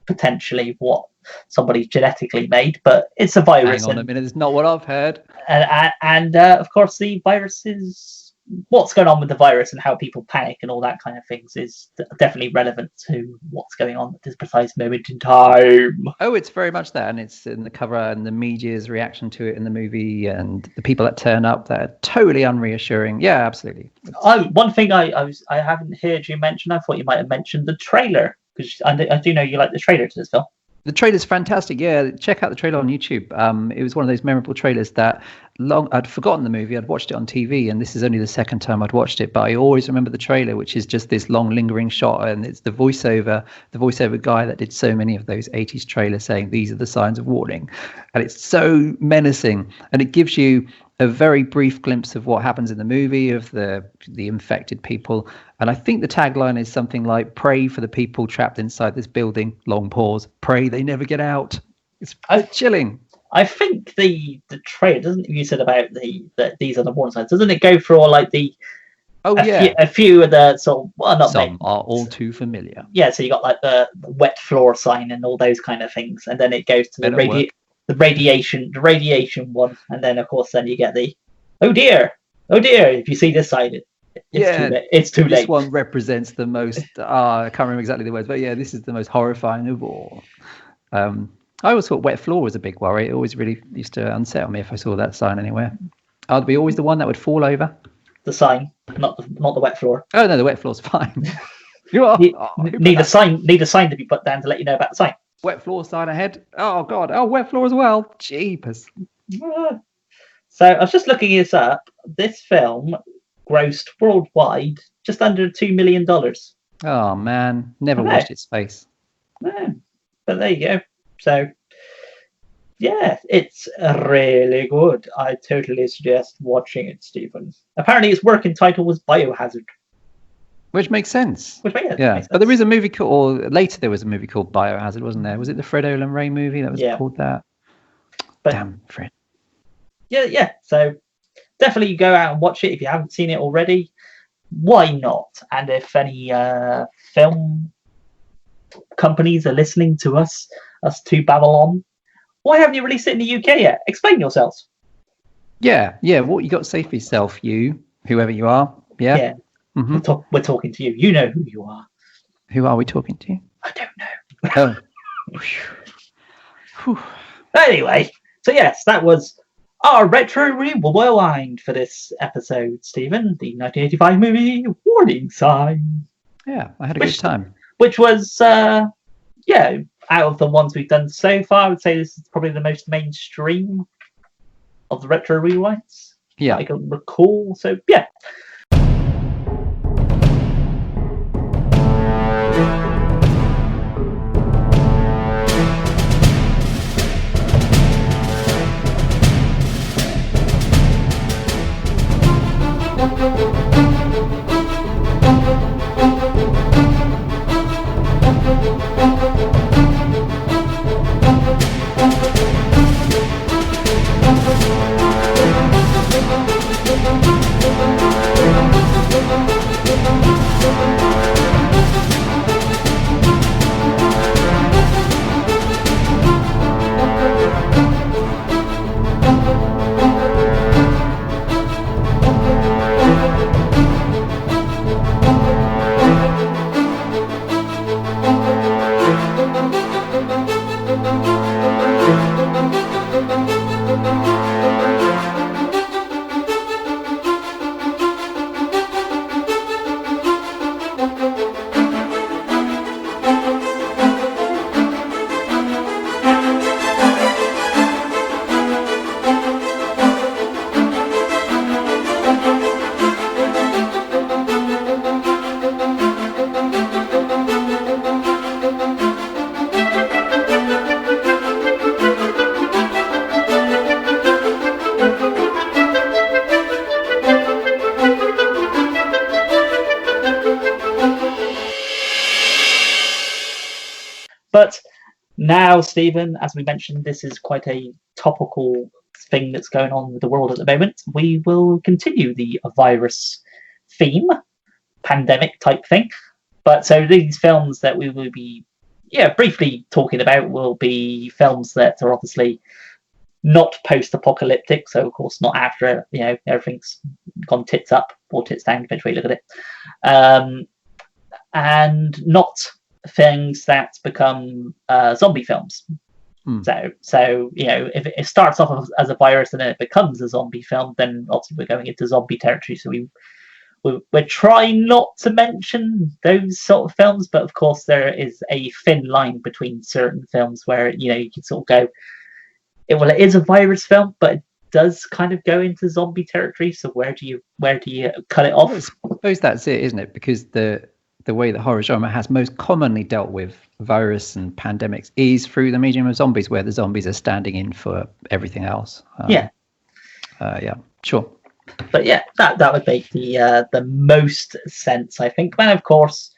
potentially what somebody genetically made, but it's a virus. Hang on a minute, it's not what I've heard. And of course, the virus is what's going on with the virus and how people panic and all that kind of things is definitely relevant to what's going on at this precise moment in time. Oh, it's very much that, and it's in the cover and the media's reaction to it in the movie and the people that turn up that are totally unreassuring. Yeah, absolutely. One thing I haven't heard you mention, I thought you might have mentioned the trailer, because I do know you like the trailer to this film. The trailer's fantastic. Yeah, check out the trailer on YouTube. It was one of those memorable trailers that I'd forgotten the movie. I'd watched it on TV, and this is only the second time I'd watched it. But I always remember the trailer, which is just this long, lingering shot, and it's the voiceover guy that did so many of those 80s trailers saying these are the signs of warning, and it's so menacing, and it gives you a very brief glimpse of what happens in the movie of the infected people. And I think the tagline is something like, pray for the people trapped inside this building, long pause, pray they never get out. It's chilling. I think the trailer, doesn't you said about these are the warning signs, doesn't it go for all like a few of the sort of, well, not some are all too familiar. Yeah, so you got like the wet floor sign and all those kind of things, and then it goes to the radiation one, and then of course then you get the oh dear, if you see this sign, it's too late. This one represents the most I can't remember exactly the words, but yeah, this is the most horrifying of all. I always thought wet floor was a big worry. It always really used to unsettle me if I saw that sign anywhere. I'd be always the one that would fall over. The sign, not the wet floor. Oh no, the wet floor's fine. Need a sign to be put down to let you know about the sign. Wet floor sign ahead. Oh god. Oh, wet floor as well. Jeepers. So I was just looking this up. This film grossed worldwide just under $2 million. Oh man, never washed its face. No. But there you go. So yeah, it's really good. I totally suggest watching it, Stephen. Apparently its working title was Biohazard. Which makes sense. Makes but sense. There is a movie later there was a movie called Biohazard, wasn't there? Was it the Fred Olen Ray movie that was called that? Damn, Fred. Yeah. So definitely go out and watch it if you haven't seen it already. Why not? And if any film companies are listening to us two Babylon, why haven't you released it in the UK yet? Explain yourselves. Yeah. What you got to say for yourself, you, whoever you are. Yeah. Mm-hmm. We're talking to you. You know who you are. Who are we talking to? I don't know. Oh. Anyway, so yes, that was our retro rewind for this episode, Stephen. The 1985 movie Warning Sign. Yeah, I had a good time. Which was, out of the ones we've done so far, I would say this is probably the most mainstream of the retro rewrites. Yeah. I can recall. So yeah. But now, Stephen, as we mentioned, this is quite a topical thing that's going on with the world at the moment. We will continue the virus theme, pandemic type thing. But so these films that we will be briefly talking about will be films that are obviously not post-apocalyptic, so of course not after everything's gone tits up or tits down, depending on how you look at it, and not things that become zombie films. So if it starts off as a virus and then it becomes a zombie film, then obviously we're going into zombie territory. So we're trying not to mention those sort of films, but of course there is a thin line between certain films where you can sort of go, it is a virus film, but it does kind of go into zombie territory. So where do you cut it off? I suppose that's it, isn't it? Because the way that horror genre has most commonly dealt with virus and pandemics is through the medium of zombies, where the zombies are standing in for everything else. Sure. But yeah, that would make the most sense, I think. And of course,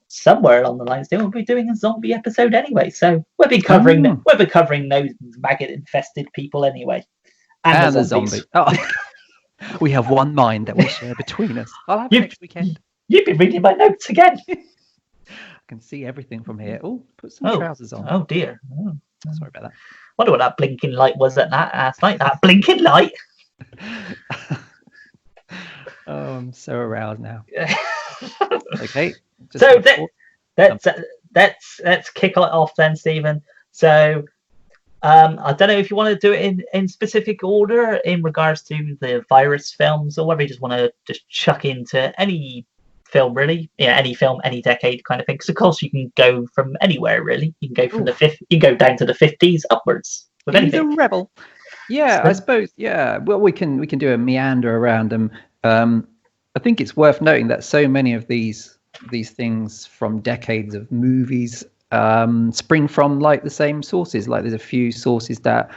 somewhere along the lines, we'll be doing a zombie episode anyway. So we'll be covering those maggot-infested people anyway, and the zombies. Oh. We have one mind that we share between us. I'll have next weekend. You've been reading my notes again. I can see everything from here. Oh, put some trousers on. Oh dear. Oh. Sorry about that. Wonder what that blinking light was at that last night. That blinking light. Oh, I'm so aroused now. Okay. So let's kick it off then, Stephen. So I don't know if you want to do it in specific order in regards to the virus films, or whether you just want to just chuck into any film, really. Any film, any decade kind of thing. Because of course you can go from anywhere, really. You can go from you can go down to the 50s upwards with anything. The rebel. Yeah, I suppose. Yeah. Well, we can do a meander around them. I think it's worth noting that so many of these things from decades of movies spring from like the same sources. Like there's a few sources that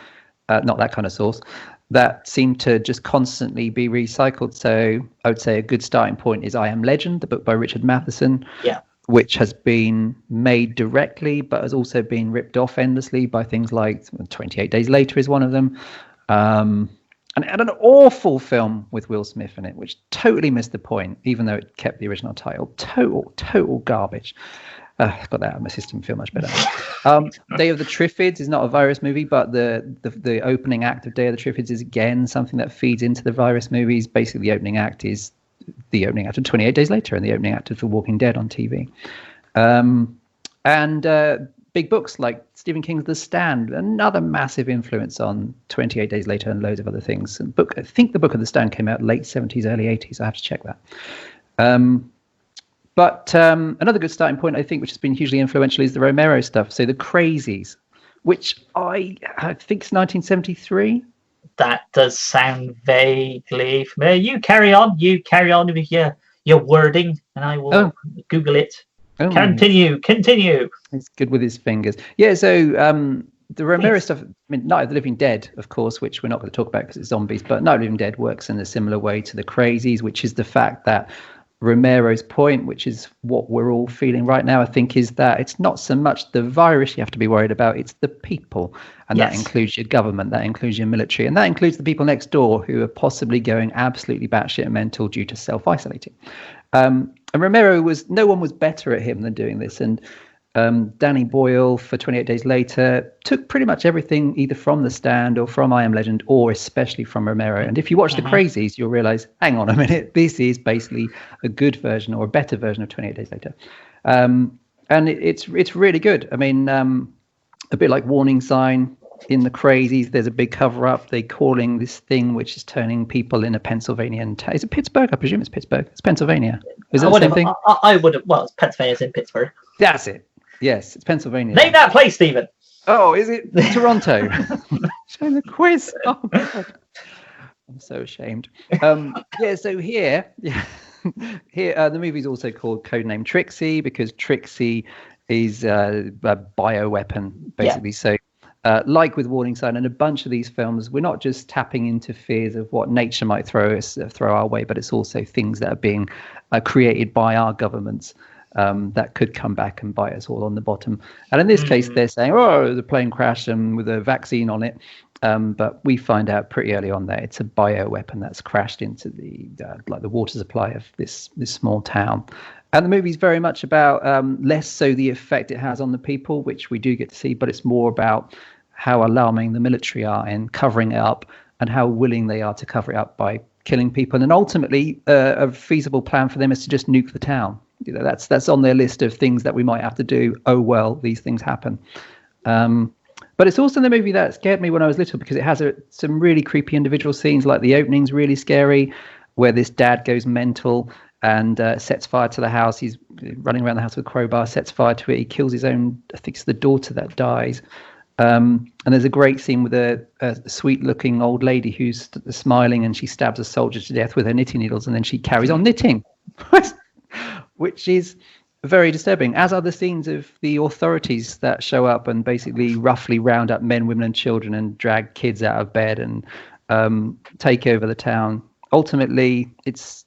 not that kind of source that seem to just constantly be recycled. So I would say a good starting point is I Am Legend, the book by Richard Matheson, which has been made directly but has also been ripped off endlessly by things like 28 Days Later is one of them, and an awful film with Will Smith in it, which totally missed the point, even though it kept the original title. Total garbage. I've got that out of my system, feel much better. Day of the Triffids is not a virus movie, but the opening act of Day of the Triffids is again something that feeds into the virus movies. Basically, the opening act is the opening act of 28 Days Later and the opening act of The Walking Dead on TV. And big books like Stephen King's The Stand, another massive influence on 28 Days Later and loads of other things. And I think the book of The Stand came out late 70s, early 80s. I have to check that. But another good starting point, I think, which has been hugely influential, is the Romero stuff. So the Crazies, which I think is 1973. That does sound vaguely familiar. You carry on with your wording, and I will Google it. Oh. Continue. He's good with his fingers. Yeah, so the Romero stuff, I mean, Night of the Living Dead, of course, which we're not going to talk about because it's zombies, but Night of the Living Dead works in a similar way to the Crazies, which is the fact that Romero's point, which is what we're all feeling right now, I think, is that it's not so much the virus you have to be worried about, it's the people. And that includes your government, that includes your military, and that includes the people next door who are possibly going absolutely batshit mental due to self-isolating. And Romero no one was better at him than doing this. And Danny Boyle for 28 Days Later took pretty much everything either from The Stand or from I Am Legend or especially from Romero. And if you watch The Crazies, you'll realize, hang on a minute, this is basically a good version or a better version of 28 Days Later. And it's really good. I mean, a bit like Warning Sign, in The Crazies, there's a big cover-up. They're calling this thing which is turning people in a Pennsylvania town. Is it Pittsburgh? I presume it's Pittsburgh. It's Pennsylvania. Is that the same thing? I would have. Well, Pennsylvania's in Pittsburgh. That's it. Yes, it's Pennsylvania. Name that place, Stephen. Oh, is it Toronto? Showing the quiz. Oh, God. I'm so ashamed. So here, the movie's also called Codename Trixie because Trixie is a bioweapon, basically. So, like with Warning Sign and a bunch of these films, we're not just tapping into fears of what nature might throw our way, but it's also things that are being created by our governments. That could come back and bite us all on the bottom. And in this case, they're saying, the plane crashed and with a vaccine on it. But we find out pretty early on that it's a bioweapon that's crashed into the water supply of this small town. And the movie's very much about less so the effect it has on the people, which we do get to see, but it's more about how alarming the military are in covering it up and how willing they are to cover it up by killing people. And ultimately, a feasible plan for them is to just nuke the town. That's on their list of things that we might have to do. Oh, well, these things happen. But it's also the movie that scared me when I was little because it has some really creepy individual scenes, like the opening's really scary, where this dad goes mental and sets fire to the house. He's running around the house with a crowbar, sets fire to it. He kills his own, I think it's the daughter that dies. And there's a great scene with a sweet-looking old lady who's smiling and she stabs a soldier to death with her knitting needles and then she carries on knitting, which is very disturbing, as are the scenes of the authorities that show up and basically roughly round up men, women and children and drag kids out of bed and take over the town. Ultimately, it's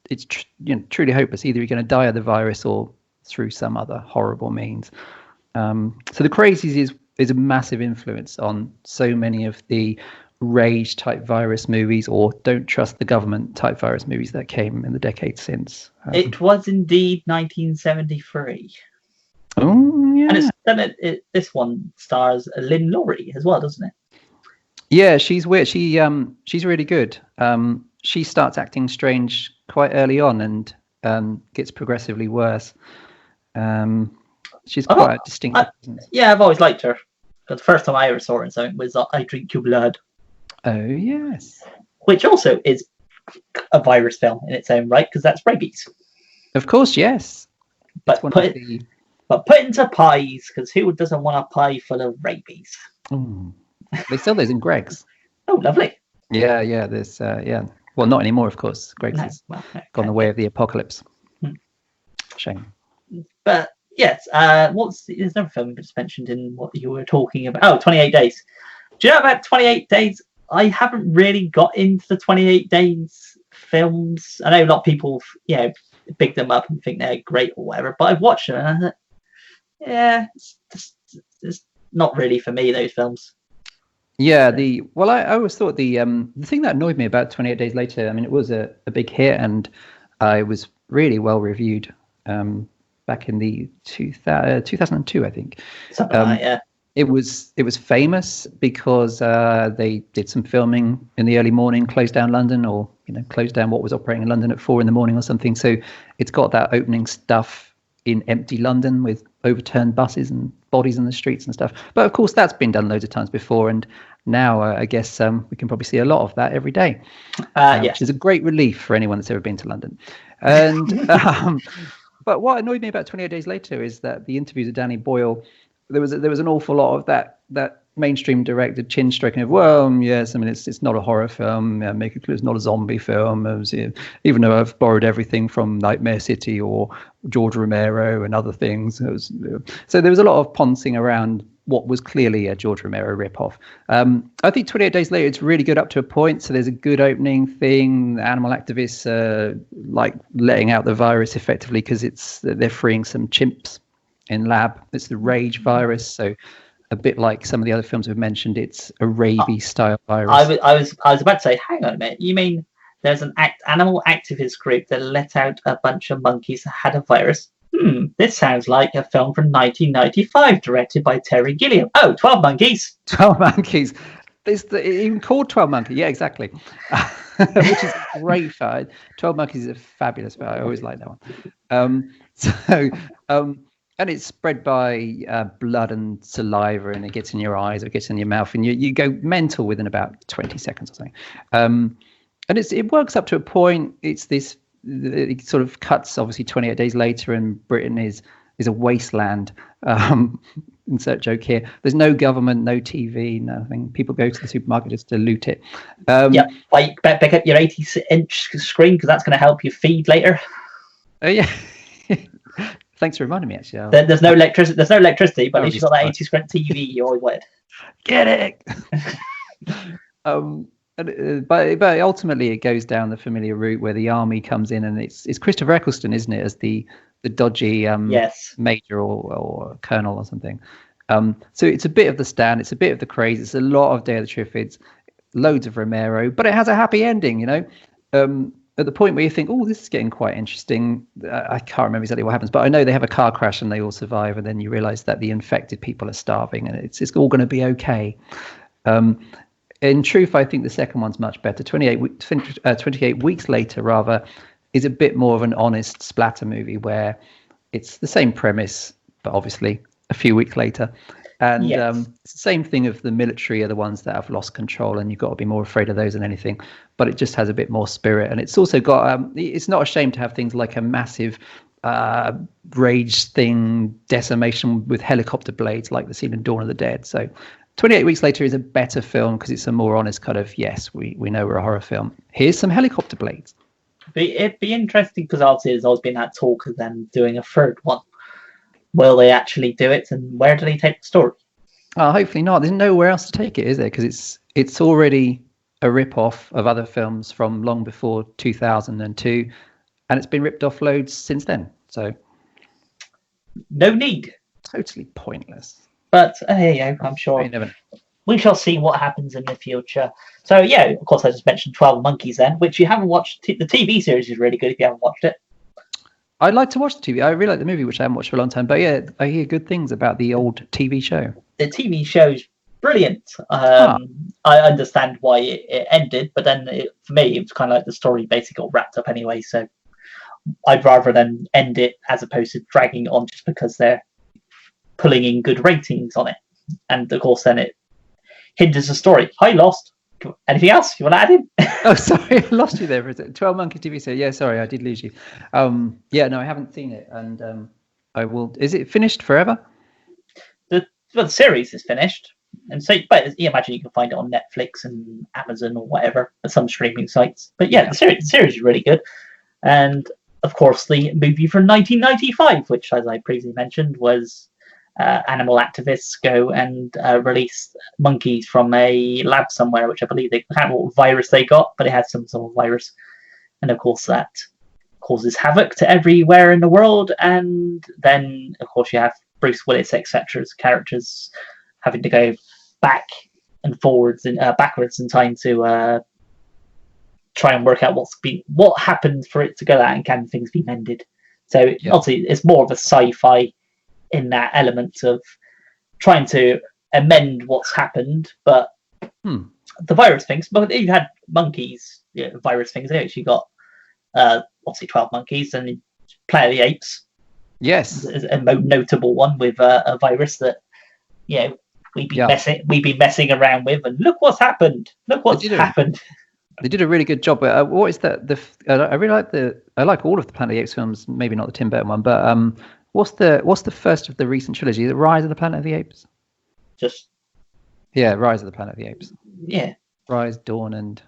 truly hopeless. Either you're going to die of the virus or through some other horrible means. So The Crazies is a massive influence on so many of the rage type virus movies or don't trust the government type virus movies that came in the decades since. It was indeed 1973. Oh, yeah. And this one stars Lynn Laurie as well, doesn't it? Yeah, she's weird. She's really good. She starts acting strange quite early on and gets progressively worse. She's quite distinctive. Yeah, I've always liked her. But the first time I ever saw her in something was I Drink Your Blood. Oh, yes. Which also is a virus film in its own right, because that's rabies. Of course, yes. But put into pies, because who doesn't want a pie full of rabies? They sell those in Greg's. Oh, lovely. Yeah. There's, Well, not anymore, of course. Greg's has gone the way of the apocalypse. Shame. But yes, there's another film you just mentioned in what you were talking about. Oh, 28 Days. Do you know about 28 Days? I haven't really got into the 28 Days films. I know a lot of people, big them up and think they're great or whatever, but I've watched them and I thought, yeah, it's not really for me, those films. Yeah, I always thought the thing that annoyed me about 28 Days Later, I mean, it was a big hit and it was really well reviewed back in the 2002, I think. Something like that, yeah. It was famous because they did some filming in the early morning, closed down London, or closed down what was operating in London at 4 a.m. or something. So it's got that opening stuff in empty London with overturned buses and bodies in the streets and stuff. But of course, that's been done loads of times before, and now I guess we can probably see a lot of that every day, which is a great relief for anyone that's ever been to London. And But what annoyed me about 28 Days Later is that the interviews of Danny Boyle, there was an awful lot of that mainstream directed chin stroking of, well, yes, I mean it's not a horror film, make it clear it's not a zombie film, even though I've borrowed everything from Nightmare City or George Romero and other things. So there was a lot of poncing around what was clearly a George Romero ripoff. I think 28 Days Later, it's really good up to a point. So there's a good opening thing. Animal activists like letting out the virus effectively because they're freeing some chimps in lab. It's the rage virus. So a bit like some of the other films we've mentioned, it's a rabies style virus. I was about to say, hang on a minute. You mean there's an animal activist group that let out a bunch of monkeys that had a virus? This sounds like a film from 1995, directed by Terry Gilliam. Oh, 12 Monkeys. 12 Monkeys. It's even called 12 Monkeys. Yeah, exactly. Which is great. 12 Monkeys is a fabulous film. I always like that one. And it's spread by blood and saliva, and it gets in your eyes or it gets in your mouth, and you go mental within about 20 seconds or something. And it works up to a point. It sort of cuts, obviously, 28 Days Later, and Britain is a wasteland. Insert joke here. There's no government, no TV, nothing. People go to the supermarket just to loot it. Like back up your 80-inch screen because that's going to help you feed later. Oh yeah. Thanks for reminding me. Actually, there's no electricity. But at least you've got that 80-screen TV you always wanted. Get it. But ultimately it goes down the familiar route where the army comes in, and it's Christopher Eccleston, isn't it, as the dodgy major or colonel or something. So it's a bit of The Stand, it's a bit of The Craze, it's a lot of Day of the Triffids, loads of Romero, but it has a happy ending, at the point where you think, oh, this is getting quite interesting. I can't remember exactly what happens, but I know they have a car crash and they all survive, and then you realize that the infected people are starving, and it's all going to be okay. In truth, I think the second one's much better. 28 Weeks Later, rather, is a bit more of an honest splatter movie where it's the same premise, but obviously a few weeks later. And it's the same thing of the military are the ones that have lost control, and you've got to be more afraid of those than anything. But it just has a bit more spirit. And it's also got, it's not ashamed to have things like a massive rage thing, decimation with helicopter blades like the scene in Dawn of the Dead. So 28 Weeks Later is a better film because it's a more honest kind of, yes, we know we're a horror film. Here's some helicopter blades. It'd be interesting because obviously there's always been that talk of them doing a third one. Will they actually do it, and where do they take the story? Hopefully not. There's nowhere else to take it, is there? Because it's already a rip-off of other films from long before 2002, and it's been ripped off loads since then. So no need. Totally pointless. But I'm sure we shall see what happens in the future. So yeah, of course, I just mentioned 12 Monkeys then, which you haven't watched. The TV series is really good if you haven't watched it. I'd like to watch the TV. I really like the movie, which I haven't watched for a long time. But yeah, I hear good things about the old TV show. The TV show's brilliant. I understand why it ended, but then for me, it was kind of like the story basically got wrapped up anyway. So I'd rather than end it as opposed to dragging it on just because they're pulling in good ratings on it. And of course, then it hinders the story. Hi, Lost. Anything else you want to add in? Oh, sorry, I lost you there for a second. 12 Monkeys TV series. Yeah, sorry, I did lose you. Yeah, no, I haven't seen it, and I will. Is it finished forever? The series is finished, and so, but you imagine you can find it on Netflix and Amazon or whatever, or some streaming sites. But yeah, the series is really good, and of course, the movie from 1995, which, as I previously mentioned, was. Animal activists go and release monkeys from a lab somewhere, which I believe they can't remember what virus they got, but it had some sort of virus. And of course, that causes havoc to everywhere in the world. And then, of course, you have Bruce Willis, etc., characters having to go back and forwards and backwards in time to try and work out what happened for it to go that, and can things be mended. So obviously, it's more of a sci-fi. In that element of trying to amend what's happened, but the virus things. But you had monkeys, virus things. They actually got obviously 12 Monkeys and Planet of the Apes. Yes, is a notable one with a virus that we've been messing around with, and look what's happened. Look what's happened. They did a really good job. What is that? I really like I like all of the Planet of the Apes films. Maybe not the Tim Burton one, but what's the first of the recent trilogy? Is it Rise of the Planet of the Apes? Just Rise of the Planet of the Apes. Yeah. Rise, Dawn, and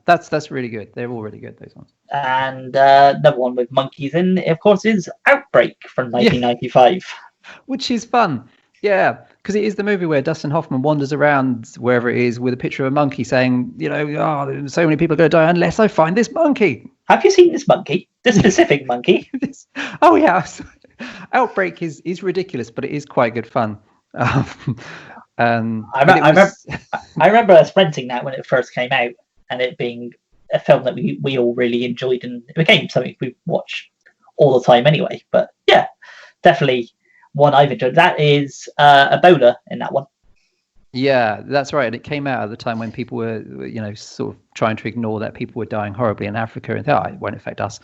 that's really good. They're all really good, those ones. And another one with monkeys in, of course, is Outbreak from 1995. Which is fun. Yeah, because it is the movie where Dustin Hoffman wanders around wherever it is with a picture of a monkey saying, so many people are going to die unless I find this monkey. Have you seen this monkey? This specific monkey? Oh, yeah. Outbreak is ridiculous, but it is quite good fun. I remember us renting that when it first came out, and it being a film that we all really enjoyed, and it became something we watch all the time anyway. But yeah, definitely one I've enjoyed. That is Ebola in that one. Yeah, that's right. And it came out at the time when people were, sort of trying to ignore that people were dying horribly in Africa, and thought, it won't affect us.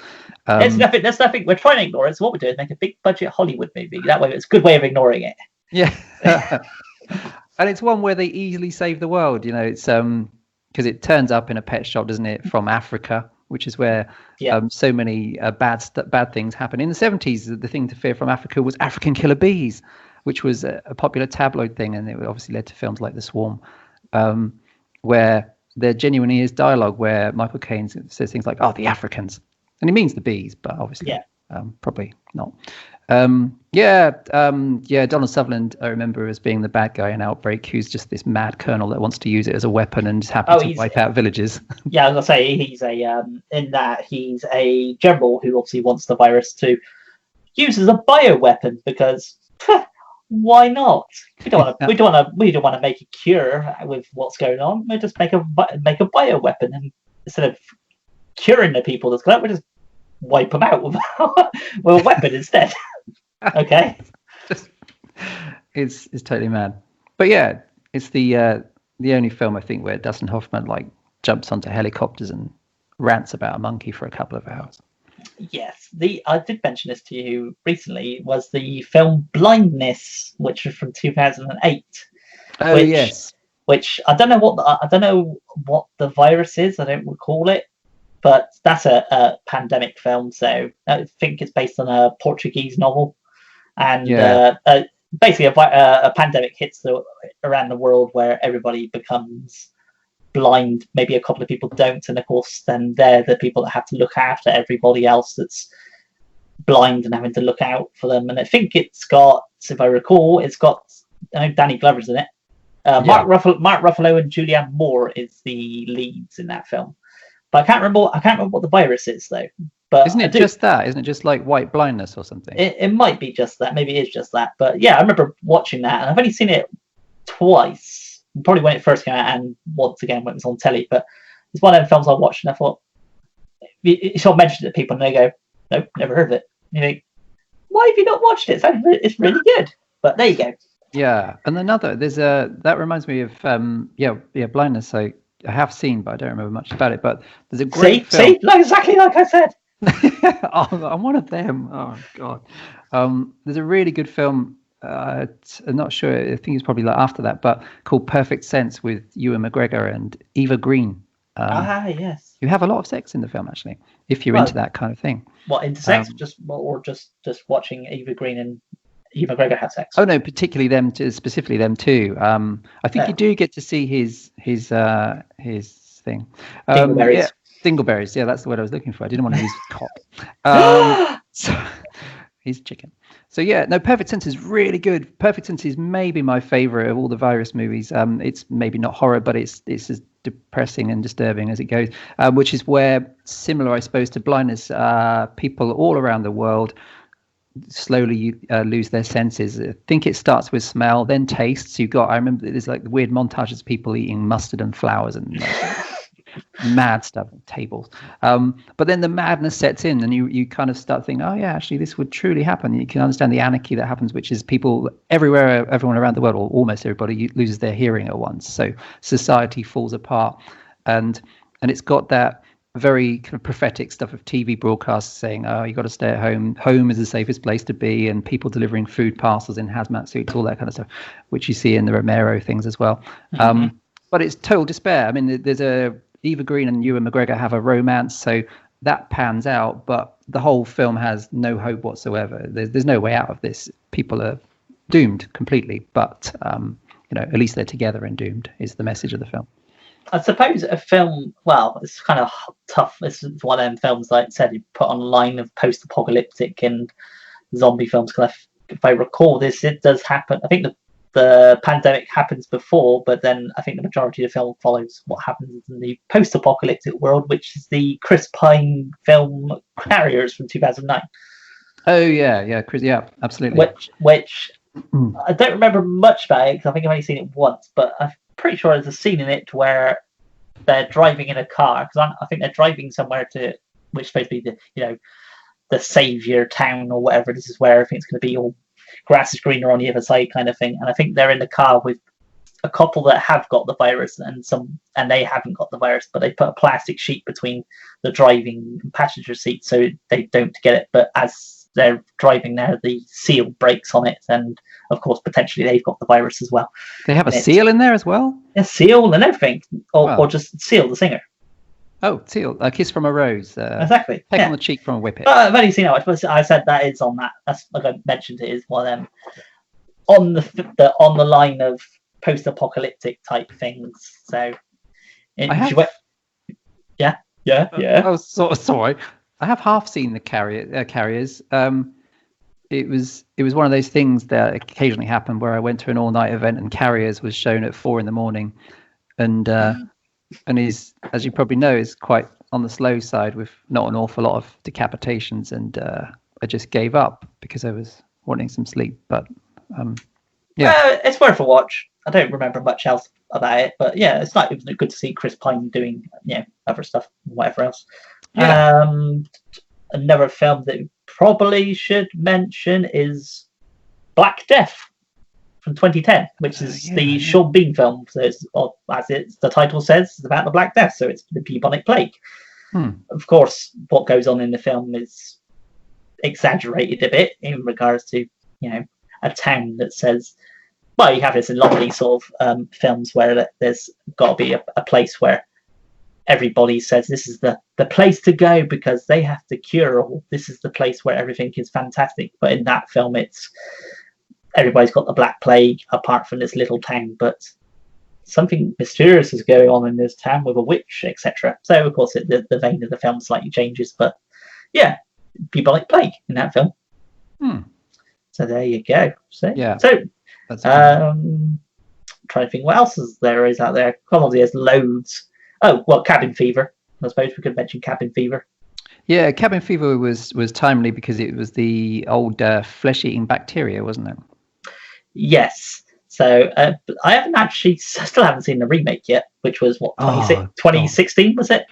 There's nothing. We're trying to ignore it. So what we're doing is make a big budget Hollywood movie. That way, it's a good way of ignoring it. Yeah. And it's one where they easily save the world. It's because it turns up in a pet shop, doesn't it, from Africa, which is where so many bad things happen. In the 70s, the thing to fear from Africa was African killer bees, which was a popular tabloid thing, and it obviously led to films like The Swarm, where there genuinely is dialogue where Michael Caine says things like, the Africans. And he means the bees, but obviously probably not. Donald Sutherland, I remember as being the bad guy in Outbreak, who's just this mad colonel that wants to use it as a weapon and is happy to wipe out villages. Yeah, I was gonna say he's he's a general who obviously wants the virus to use as a bioweapon because why not? We don't want to make a cure with what's going on. We just make a bioweapon, and instead of curing the people that's got it, we just wipe them out with a weapon instead. Okay, it's totally mad. But yeah, it's the only film I think where Dustin Hoffman jumps onto helicopters and rants about a monkey for a couple of hours. Yes, I did mention this to you recently. Was the film Blindness, which was from 2008. Oh yes. Which I don't know what the virus is. I don't recall it. But that's a pandemic film, so I think it's based on a Portuguese novel, and basically a pandemic hits around the world where everybody becomes blind. Maybe a couple of people don't, and of course, then they're the people that have to look after everybody else that's blind and having to look out for them. And I think it's got, if I recall, I know Danny Glover's in it. Mark Ruffalo and Julianne Moore is the leads in that film. But I can't remember what the virus is though. But isn't it just that? Isn't it just like white blindness or something? It might be just that. Maybe it is just that. But yeah, I remember watching that, and I've only seen it twice. Probably when it first came out, and once again when it was on telly. But it's one of them films I watched, and I thought you sort of mentioned it to people, and they go, "Nope, never heard of it." And you think, why have you not watched it? It's really good. But there you go. Yeah, and that reminds me of blindness. So I have seen, but I don't remember much about it. But there's a great film. See, exactly like I said. I'm one of them. Oh God. There's a really good film. I'm not sure. I think it's probably after that, but called Perfect Sense with Ewan McGregor and Eva Green. Yes. You have a lot of sex in the film, actually, if you're into that kind of thing. What, into sex? Just watching Eva Green and Ewan McGregor have sex? Oh no, particularly them, specifically them too. I think you do get to see his thing. Dingleberries. Dingleberries. Yeah, that's the word I was looking for. I didn't want to use cock. So he's chicken. So yeah, no, Perfect Sense is really good. Perfect Sense is maybe my favorite of all the virus movies. It's maybe not horror, but it's as depressing and disturbing as it goes, which is where, similar, I suppose, to blindness, people all around the world slowly lose their senses. I think it starts with smell, then taste. So I remember there's like weird montages of people eating mustard and flowers and mad stuff on tables. But then the madness sets in, and you kind of start thinking, oh yeah, actually this would truly happen. You can understand the anarchy that happens, which is people everyone around the world, or almost everybody, loses their hearing at once. So society falls apart, and it's got that very kind of prophetic stuff of TV broadcasts saying, oh, you got to stay at home. Home is the safest place to be, and people delivering food parcels in hazmat suits, all that kind of stuff, which you see in the Romero things as well. Mm-hmm. But it's total despair. I mean, there's a Eva Green and Ewan McGregor have a romance, so that pans out, but the whole film has no hope whatsoever. There's no way out of this. People are doomed completely, but at least they're together and doomed is the message of the film. I suppose a film, well, it's kind of tough. It's one of them films, like I said, you put on a line of post-apocalyptic and zombie films. Because if I recall this, it does happen. I think the pandemic happens before, but then I think the majority of the film follows what happens in the post-apocalyptic world, which is the Chris Pine film Carriers from 2009. Oh yeah, Chris, yeah, absolutely. Which I don't remember much about it because I think I've only seen it once, but I'm pretty sure there's a scene in it where they're driving in a car, because I think they're driving somewhere which is supposed to be the savior town or whatever. This is where everything's going to be all grass is greener on the other side kind of thing. And I think they're in the car with a couple that have got the virus and they haven't got the virus, but they put a plastic sheet between the driving and passenger seat so they don't get it. But as they're driving there, the seal breaks on it, and of course potentially they've got the virus as well. They have a seal in there as well? A seal and everything, or just Seal the singer. Oh, Seal, A Kiss from a Rose. Exactly. Peck on the cheek from a whippet. I've only seen it, but I said that is on that. That's like I mentioned. It is one of them on the line of post-apocalyptic type things. So, yeah. Oh, sorry. I have half seen the Carriers. It was one of those things that occasionally happened where I went to an all-night event and Carriers was shown at 4 a.m, and is, as you probably know, is quite on the slow side with not an awful lot of decapitations, and I just gave up because I was wanting some sleep. But it's worth a watch. I don't remember much else about it, but yeah, it's not even good to see Chris Pine doing other stuff, whatever else. Yeah. Another film that we probably should mention is Black Death from 2010, which is the Sean Bean film. So the title says, it's about the Black Death, so it's the bubonic plague. Of course, what goes on in the film is exaggerated a bit in regards to a town that says, well, you have this in a lot of these sort of films where there's got to be a place where everybody says this is the place to go because they have the cure, or this is the place where everything is fantastic. But in that film, it's everybody's got the Black Plague apart from this little town, but something mysterious is going on in this town with a witch, etc. So of course the vein of the film slightly changes, but yeah, bubonic plague in that film. So there you go. So trying to think what else there is out there. Obviously there's loads. Oh well, Cabin Fever. I suppose we could mention Cabin Fever. Yeah, Cabin Fever was timely because it was the old flesh-eating bacteria, wasn't it? Yes. So I still haven't seen the remake yet, which was 2016, was it?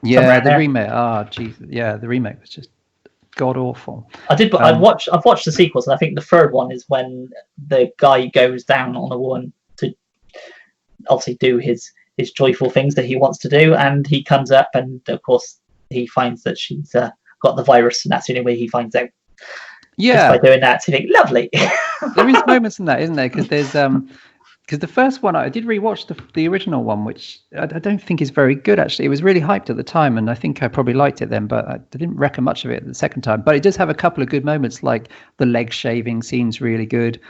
Yeah, the remake. Oh, Jesus. Yeah, the remake was just god awful. I've watched the sequels, and I think the third one is when the guy goes down on a woman to obviously do his joyful things that he wants to do, and he comes up, and of course he finds that she's got the virus, and that's the only way he finds out. Yeah, just by doing that, so you think lovely. There is moments in that, isn't there? Because there's because the first one I did rewatch the original one, which I don't think is very good actually. It was really hyped at the time, and I think I probably liked it then, but I didn't reckon much of it the second time. But it does have a couple of good moments, like the leg shaving scene's really good.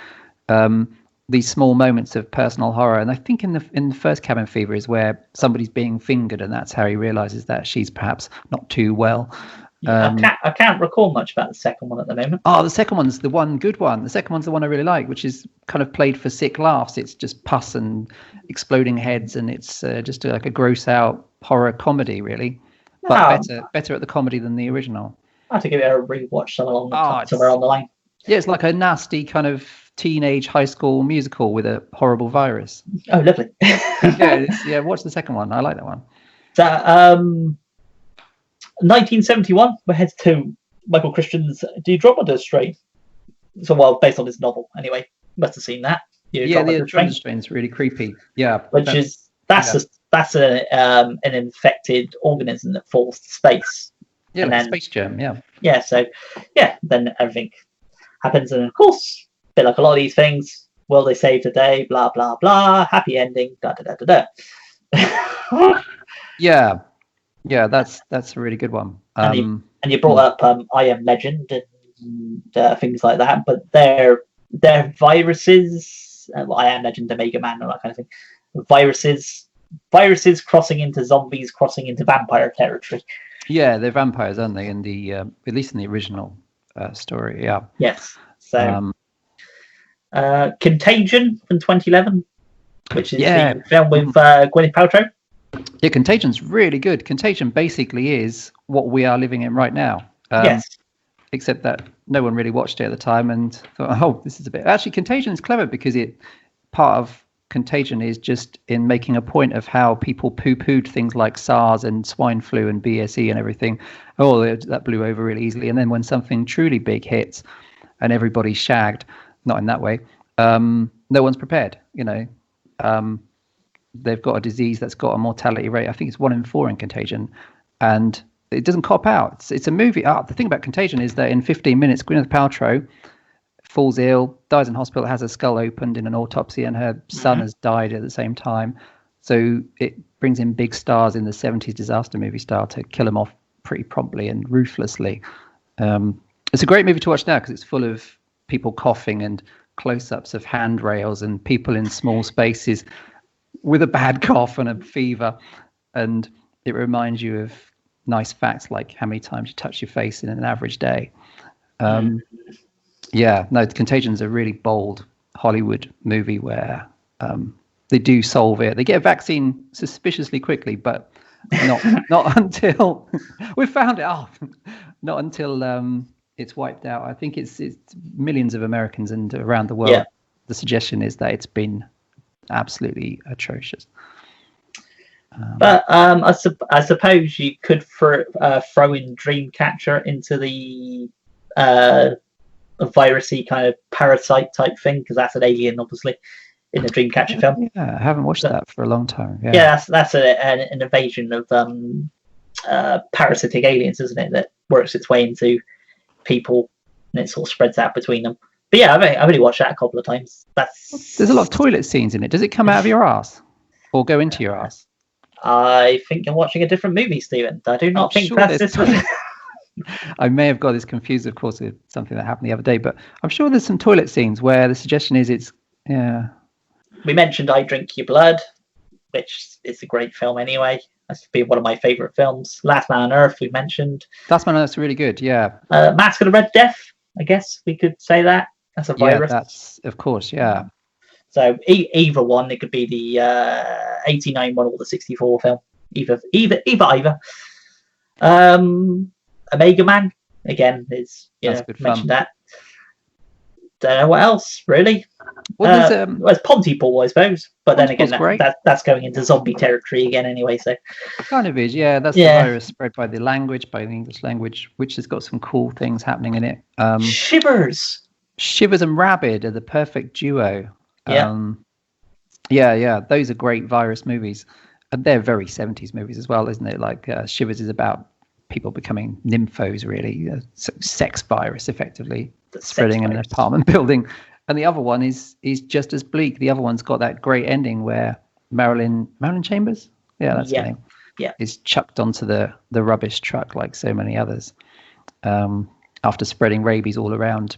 These small moments of personal horror, and I think in the first Cabin Fever is where somebody's being fingered, and that's how he realizes that she's perhaps not too well. I can't recall much about the second one at the moment. Oh, the second one's the one good one. The second one's the one I really like, which is kind of played for sick laughs. It's just pus and exploding heads, and it's just like a gross out horror comedy, really. But better at the comedy than the original. I have to give it a rewatch somewhere on the line. Yeah, it's like a nasty kind of teenage high school musical with a horrible virus. Oh, lovely. Watch the second one. I like that one. So, 1971, we head to Michael Crichton's The Andromeda Strain. So, well, based on his novel, anyway. Must have seen that. The Andromeda Strain is really creepy. Yeah, that's an infected organism that falls to space. Yeah, like space germ. Yeah. Yeah. So, then everything happens, and of course, a bit like a lot of these things, will they save the day? Blah blah blah. Happy ending. Da da da da da. Yeah, that's a really good one. And you brought up I Am Legend and things like that, but they're viruses. I Am Legend, Omega Man, and that kind of thing. Viruses crossing into zombies, crossing into vampire territory. Yeah, they're vampires, aren't they? In the at least in the original story, yeah. Yes. So, Contagion from 2011, which is the film with Gwyneth Paltrow. Yeah, Contagion's really good. Contagion basically is what we are living in right now. Yes. Except that no one really watched it at the time and thought, oh, this is a bit... Actually, Contagion's clever because part of Contagion is just in making a point of how people poo-pooed things like SARS and swine flu and BSE and everything. Oh, that blew over really easily. And then when something truly big hits and everybody's shagged, not in that way, no one's prepared, they've got a disease that's got a mortality rate. I think it's 1 in 4 in Contagion, and it doesn't cop out. It's a movie. The thing about Contagion is that in 15 minutes, Gwyneth Paltrow falls ill, dies in hospital, has her skull opened in an autopsy, and her son has died at the same time. So it brings in big stars in the 70s disaster movie style to kill them off pretty promptly and ruthlessly. It's a great movie to watch now because it's full of people coughing and close-ups of handrails and people in small spaces with a bad cough and a fever, and it reminds you of nice facts like how many times you touch your face in an average day. Contagion's a really bold Hollywood movie where they do solve it. They get a vaccine suspiciously quickly, but not until we found it out. Not until it's wiped out. I think it's millions of Americans and around the world. Yeah. The suggestion is that it's been absolutely atrocious. But I suppose you could throw in Dreamcatcher into the virusy kind of parasite type thing, because that's an alien, obviously, in the Dreamcatcher film. Yeah, I haven't watched that for a long time. Yeah, that's an invasion of parasitic aliens, isn't it? That works its way into people and it sort of spreads out between them. But yeah, I've only watched that a couple of times. There's a lot of toilet scenes in it. Does it come out of your ass or go into your ass? I think I'm watching a different movie, Stephen. I do not think that's this one. I may have got this confused, of course, with something that happened the other day, but I'm sure there's some toilet scenes where the suggestion is We mentioned I Drink Your Blood, which is a great film anyway. That's been one of my favourite films. Last Man on Earth, we mentioned. Last Man on Earth's really good, yeah. Mask of the Red Death, I guess we could say that. That's a virus. Yeah, that's, of course, yeah. So either one, it could be the 89 one or the 64 film. Either. Omega Man, again, is mentioned that. Don't know what else, really. Well, there's Pontypool, I suppose. But then again, that's going into zombie territory again anyway. So kind of is, yeah. That's the virus spread by the English language, which has got some cool things happening in it. Shivers and Rabid are the perfect duo. Yeah. Those are great virus movies. And they're very 70s movies as well, isn't it? Like Shivers is about people becoming nymphos, really. Sex virus, effectively, spreading in an apartment building. And the other one is just as bleak. The other one's got that great ending where Marilyn Chambers? Yeah, that's her name. Yeah. Is chucked onto the rubbish truck like so many others after spreading rabies all around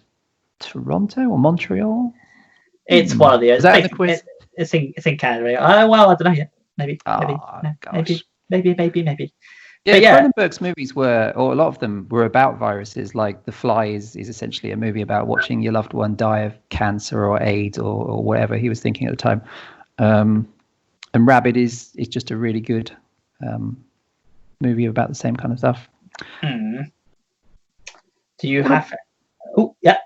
Toronto or Montreal. It's one of the. Is that in the quiz? It's in Canada. Well, I don't know yet. Maybe. Yeah, Cronenberg's movies were, or a lot of them were about viruses. Like The Fly is essentially a movie about watching your loved one die of cancer or AIDS or whatever he was thinking at the time. And Rabid is just a really good movie about the same kind of stuff. Do you have? Oh, yeah.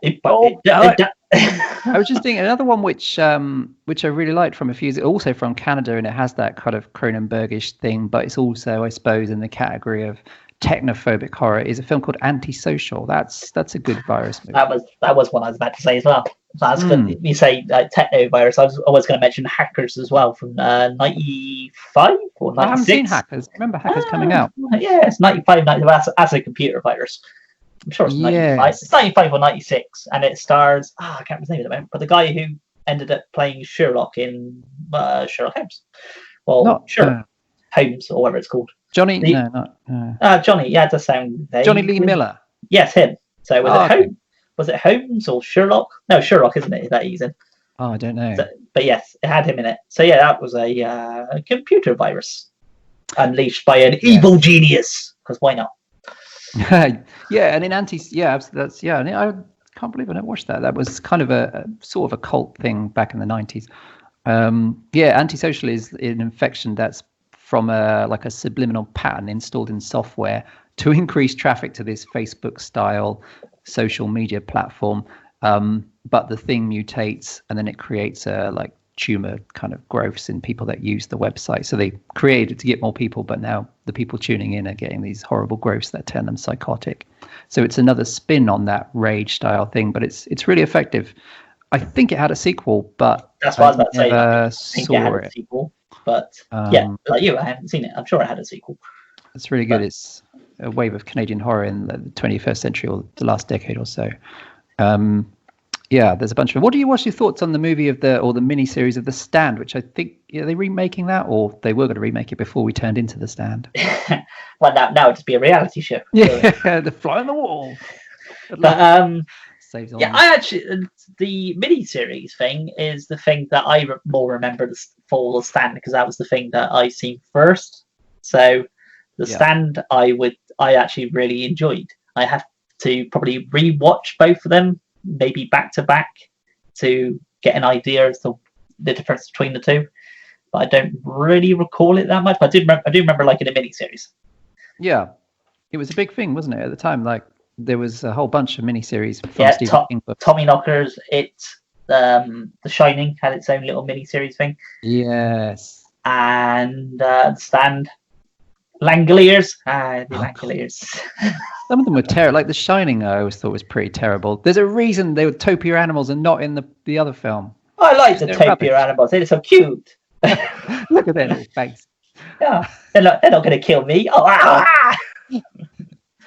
I was just thinking another one which I really liked from a few, also from Canada, and it has that kind of Cronenbergish thing, but it's also, I suppose, in the category of technophobic horror, is a film called Antisocial. That's a good virus movie. That was one I was about to say as well. That's good. You say techno virus. I was always going to mention Hackers as well from 95 or 96. I haven't seen Hackers. Remember Hackers coming out? Yeah, it's 95. As a computer virus. I'm sure it's 95. Yes. It's 95 or 96, and it stars. I can't remember his name at the moment, but the guy who ended up playing Sherlock in Sherlock Holmes. Well, Holmes or whatever it's called. Johnny? The- No, not Johnny. Yeah, it does sound Johnny Lee vaguely- Miller. Yes, him. So was Oh, it okay. Holmes? Was it Holmes or Sherlock? No, Sherlock, isn't it? That he's in. Oh, I don't know. So, but yes, it had him in it. So yeah, that was a computer virus unleashed by an evil genius. Because why not? Yeah, and in that's and I can't believe I didn't watch that. That was kind of a sort of a cult thing back in the 90s. Antisocial is an infection that's from a subliminal pattern installed in software to increase traffic to this Facebook style social media platform. But the thing mutates and then it creates tumor kind of growths in people that use the website. So they created it to get more people, but now the people tuning in are getting these horrible growths that turn them psychotic. So it's another spin on that rage style thing, but it's really effective. I think it had a sequel, but That's what I was about to say. never I think it had a sequel, but like you, I haven't seen it. I'm sure it had a sequel. It's really good. It's a wave of Canadian horror in the 21st century or the last decade or so. There's a bunch of. What's your thoughts on the movie the miniseries of The Stand, which I think are they remaking that, or they were going to remake it before we turned into The Stand? Well, now it'd just be a reality show. Yeah, the fly on the wall. But saves on. Yeah, I actually the miniseries thing is the thing that I more remember for The Stand because that was the thing that I seen first. So The Stand, I actually really enjoyed. I have to probably rewatch both of them, maybe back to back, to get an idea of the difference between the two. But I don't really recall it that much. But I do remember liking a miniseries. Yeah, it was a big thing, wasn't it, at the time? Like there was a whole bunch of miniseries from Stephen King books. Tommy Knockers, The Shining had its own little miniseries thing. Yes. And The Stand. Langoliers. The Langoliers. Some of them were terrible. Like The Shining, I always thought was pretty terrible. There's a reason they were topia animals and not in the other film. I like the topia animals. They're so cute. Look at their little face. Yeah, they're not going to kill me.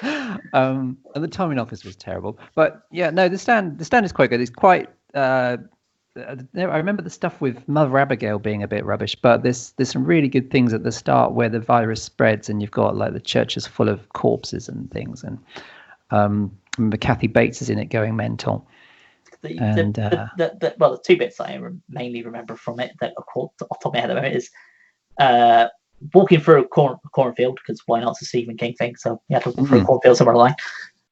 And the Tommy Knockers was terrible. But yeah, no, the stand is quite good. It's quite. I remember the stuff with Mother Abigail being a bit rubbish, but there's some really good things at the start where the virus spreads and you've got like the churches full of corpses and things. And I remember Kathy Bates is in it going mental. The two bits that I mainly remember from it that off the top of my head at the moment is walking through a cornfield, because why not? It's a Stephen King thing, so you have to walk through a cornfield somewhere along,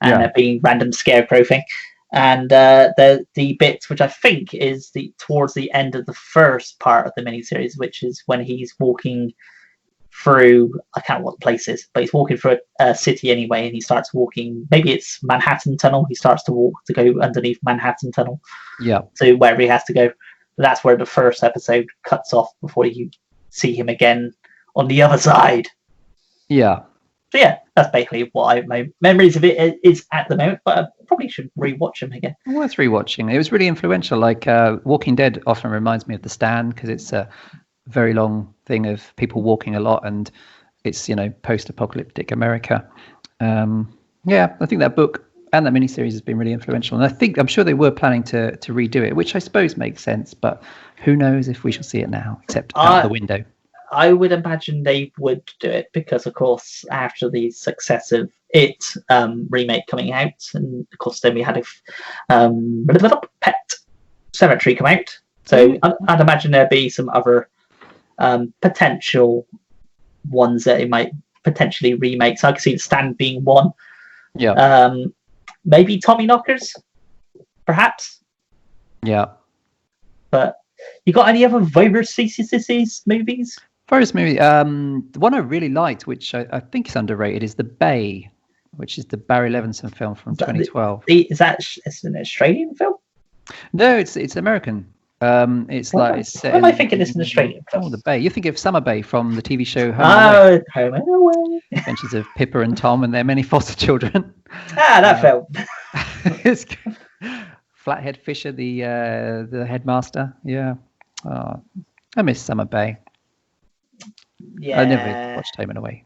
and there being random scarecrow thing. And the bit which I think is towards the end of the first part of the miniseries, which is when he's walking through, I can't remember what the place is, but he's walking through a city anyway, and he starts walking, maybe it's Manhattan Tunnel, he starts to walk to go underneath Manhattan Tunnel to wherever he has to go. That's where the first episode cuts off before you see him again on the other side. So yeah, that's basically what my memories of it is at the moment, but I probably should rewatch them again. Worth rewatching. It was really influential. Like Walking Dead often reminds me of The Stand because it's a very long thing of people walking a lot, and it's post-apocalyptic America. I think that book and that miniseries has been really influential, and I'm sure they were planning to redo it, which I suppose makes sense. But who knows if we shall see it now, except out the window. I would imagine they would do it because, of course, after the successive It remake coming out, and of course then we had a Pet Cemetery come out. So I'd imagine there'd be some other potential ones that it might potentially remake. So I could see The Stand being one. Maybe Tommy Knockers, perhaps. But you got any other virus movies? Virus movie. The one I really liked, which I think is underrated, is The Bay, which is the Barry Levinson film from 2012. Is that an Australian film? No, it's American. It's Why am I thinking it's an Australian film? Oh, The Bay. You think of Summer Bay from the TV show Home and Away. Home and Away. Adventures of Pippa and Tom and their many foster children. That film. It's Flathead Fisher, the headmaster. Yeah. Oh, I miss Summer Bay. Yeah. I never watched Home and Away.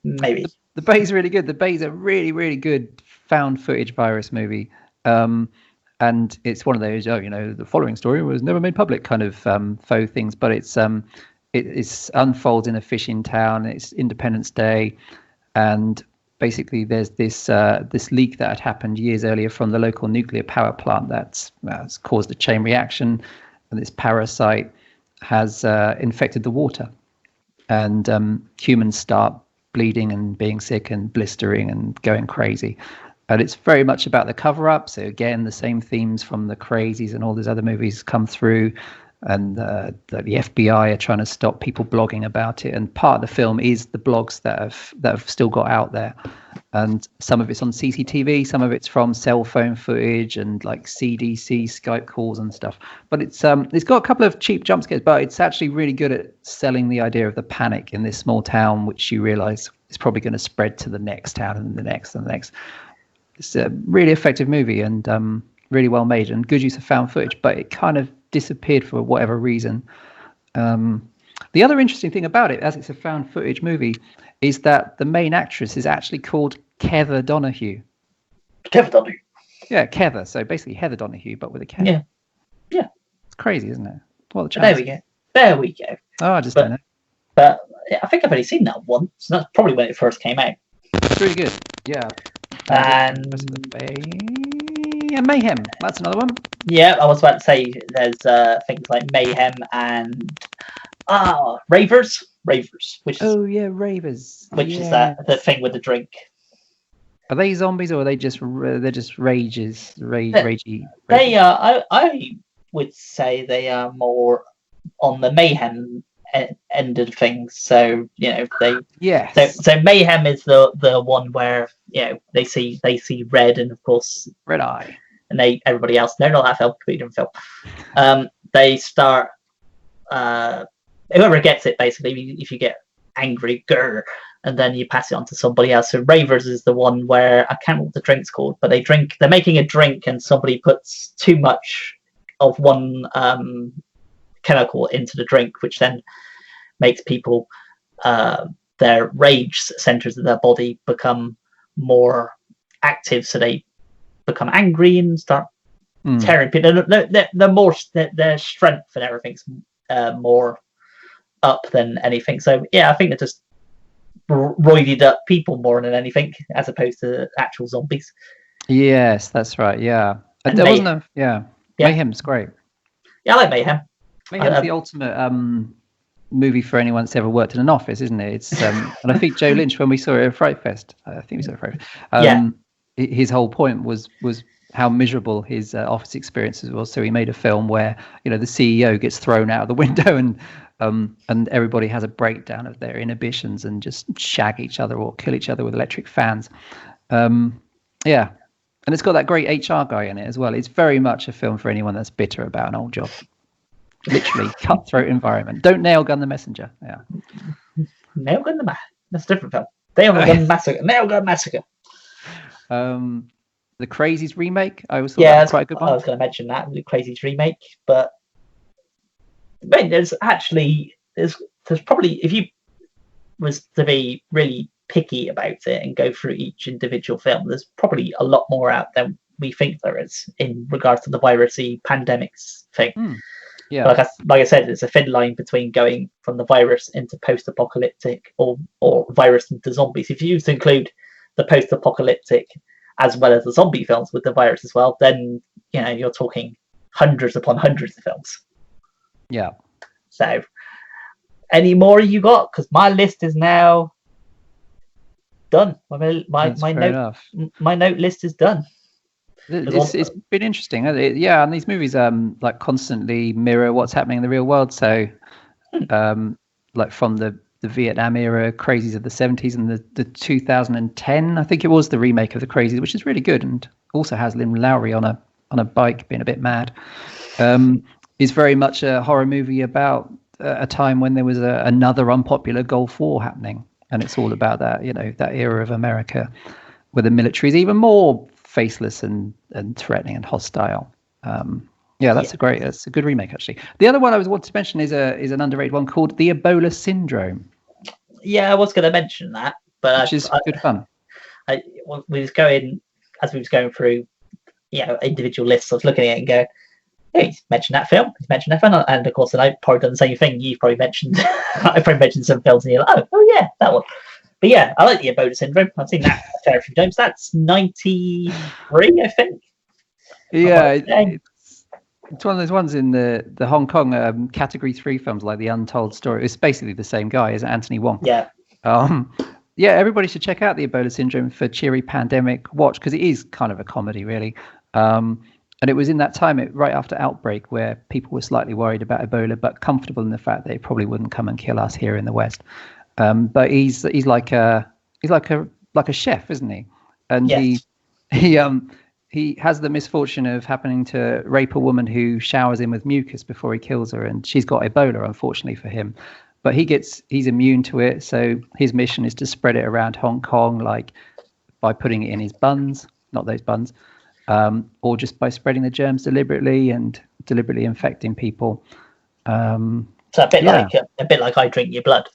Maybe. The Bay's really good. The Bay's a really, really good found footage virus movie. And it's one of those, the following story was never made public kind of faux things, but it's it unfolds in a fishing town. It's Independence Day, and basically there's this leak that had happened years earlier from the local nuclear power plant that's caused a chain reaction, and this parasite has infected the water, and humans start bleeding and being sick and blistering and going crazy. And it's very much about the cover-up. So again, the same themes from the Crazies and all these other movies come through, and the FBI are trying to stop people blogging about it. And part of the film is the blogs that have still got out there, and some of it's on CCTV, some of it's from cell phone footage and like CDC Skype calls and stuff. But it's got a couple of cheap jump scares, but it's actually really good at selling the idea of the panic in this small town, which you realize is probably going to spread to the next town and the next and the next. It's a really effective movie and really well made and good use of found footage, but it kind of disappeared for whatever reason. The other interesting thing about it, as it's a found footage movie, is that the main actress is actually called Heather Donahue. Heather Donahue. Yeah, Heather. So basically Heather Donahue, but with a K. Yeah. Yeah. It's crazy, isn't it? What the chances? There we go. Oh, I just don't know. But I think I've only seen that once. So that's probably when it first came out. It's really good. Yeah. And Mayhem. That's another one. Yeah, I was about to say there's things like Mayhem and Ravers, which is Ravers, which is the thing with the drink. Are they zombies or are they just rages? Ragey. They are. I would say they are more on the Mayhem end of things. So So Mayhem is the one where they see red, and of course Red Eye, and everybody else. No, not that film. Comedian film. They start. Whoever gets it, basically, if you get angry, and then you pass it on to somebody else. So Ravers is the one where I can't remember what the drink's called, but they're making a drink and somebody puts too much of one chemical into the drink, which then makes people their rage centers of their body become more active, so they become angry and start tearing people. Their strength and everything's more up than anything. So I think they're just roided up people more than anything, as opposed to actual zombies. Yes, that's right. Yeah, And there wasn't Mayhem's great. Yeah, I like Mayhem. Mayhem's the ultimate movie for anyone that's ever worked in an office, isn't it? It's and I think Joe Lynch, when we saw it at Fright Fest, his whole point was how miserable his office experiences was. So he made a film where the CEO gets thrown out of the window and everybody has a breakdown of their inhibitions and just shag each other or kill each other with electric fans. And it's got that great HR guy in it as well. It's very much a film for anyone that's bitter about an old job. Literally cutthroat environment. Don't nail gun the messenger. Yeah. Nail gun the that's a different film. Nail gun massacre. Nail gun massacre. The Crazies remake. I always thought that was quite a good one. I was going to mention that, the Crazies remake, but there's probably, if you was to be really picky about it and go through each individual film, there's probably a lot more out than we think there is in regards to the virusy pandemics thing. Yeah, like I said, it's a thin line between going from the virus into post-apocalyptic or virus into zombies. If you used to include the post-apocalyptic as well as the zombie films with the virus as well, then you're talking hundreds upon hundreds of films. Yeah. So, any more you got? Because my list is now done. My note list is done. It's been interesting. And these movies like constantly mirror what's happening in the real world. So, like from the Vietnam era Crazies of the 70s and the 2010, I think it was, the remake of the Crazies, which is really good and also has Lynn Lowry on a bike being a bit mad. Is very much a horror movie about a time when there was another unpopular Gulf War happening, and it's all about that that era of America where the military is even more faceless and threatening and hostile. That's a good remake actually. The other one I wanted to mention is an underrated one called The Ebola Syndrome. Yeah, I was going to mention that, but which is good fun. We was going through individual lists. I was looking at it and going, Yeah, he's mentioned that film. He's mentioned that film, and of course, I've probably done the same thing. You've probably mentioned. I've probably mentioned some films, and you're like, oh yeah, that one. But yeah, I like the Ebola Syndrome. I've seen that a fair few times. That's 93, I think. Yeah, it's one of those ones in the Hong Kong category 3 films, like The Untold Story. It's basically the same guy, is Anthony Wong. Yeah. Yeah, everybody should check out the Ebola Syndrome for cheery pandemic watch, because it is kind of a comedy, really. And it was in that time, right after outbreak, where people were slightly worried about Ebola, but comfortable in the fact that it probably wouldn't come and kill us here in the West. But he's like a chef, isn't he? And yes. he has the misfortune of happening to rape a woman who showers him with mucus before he kills her, and she's got Ebola, unfortunately for him. But he's immune to it, so his mission is to spread it around Hong Kong, like by putting it in his buns, not those buns, or just by spreading the germs deliberately infecting people. So a bit like I Drink Your Blood.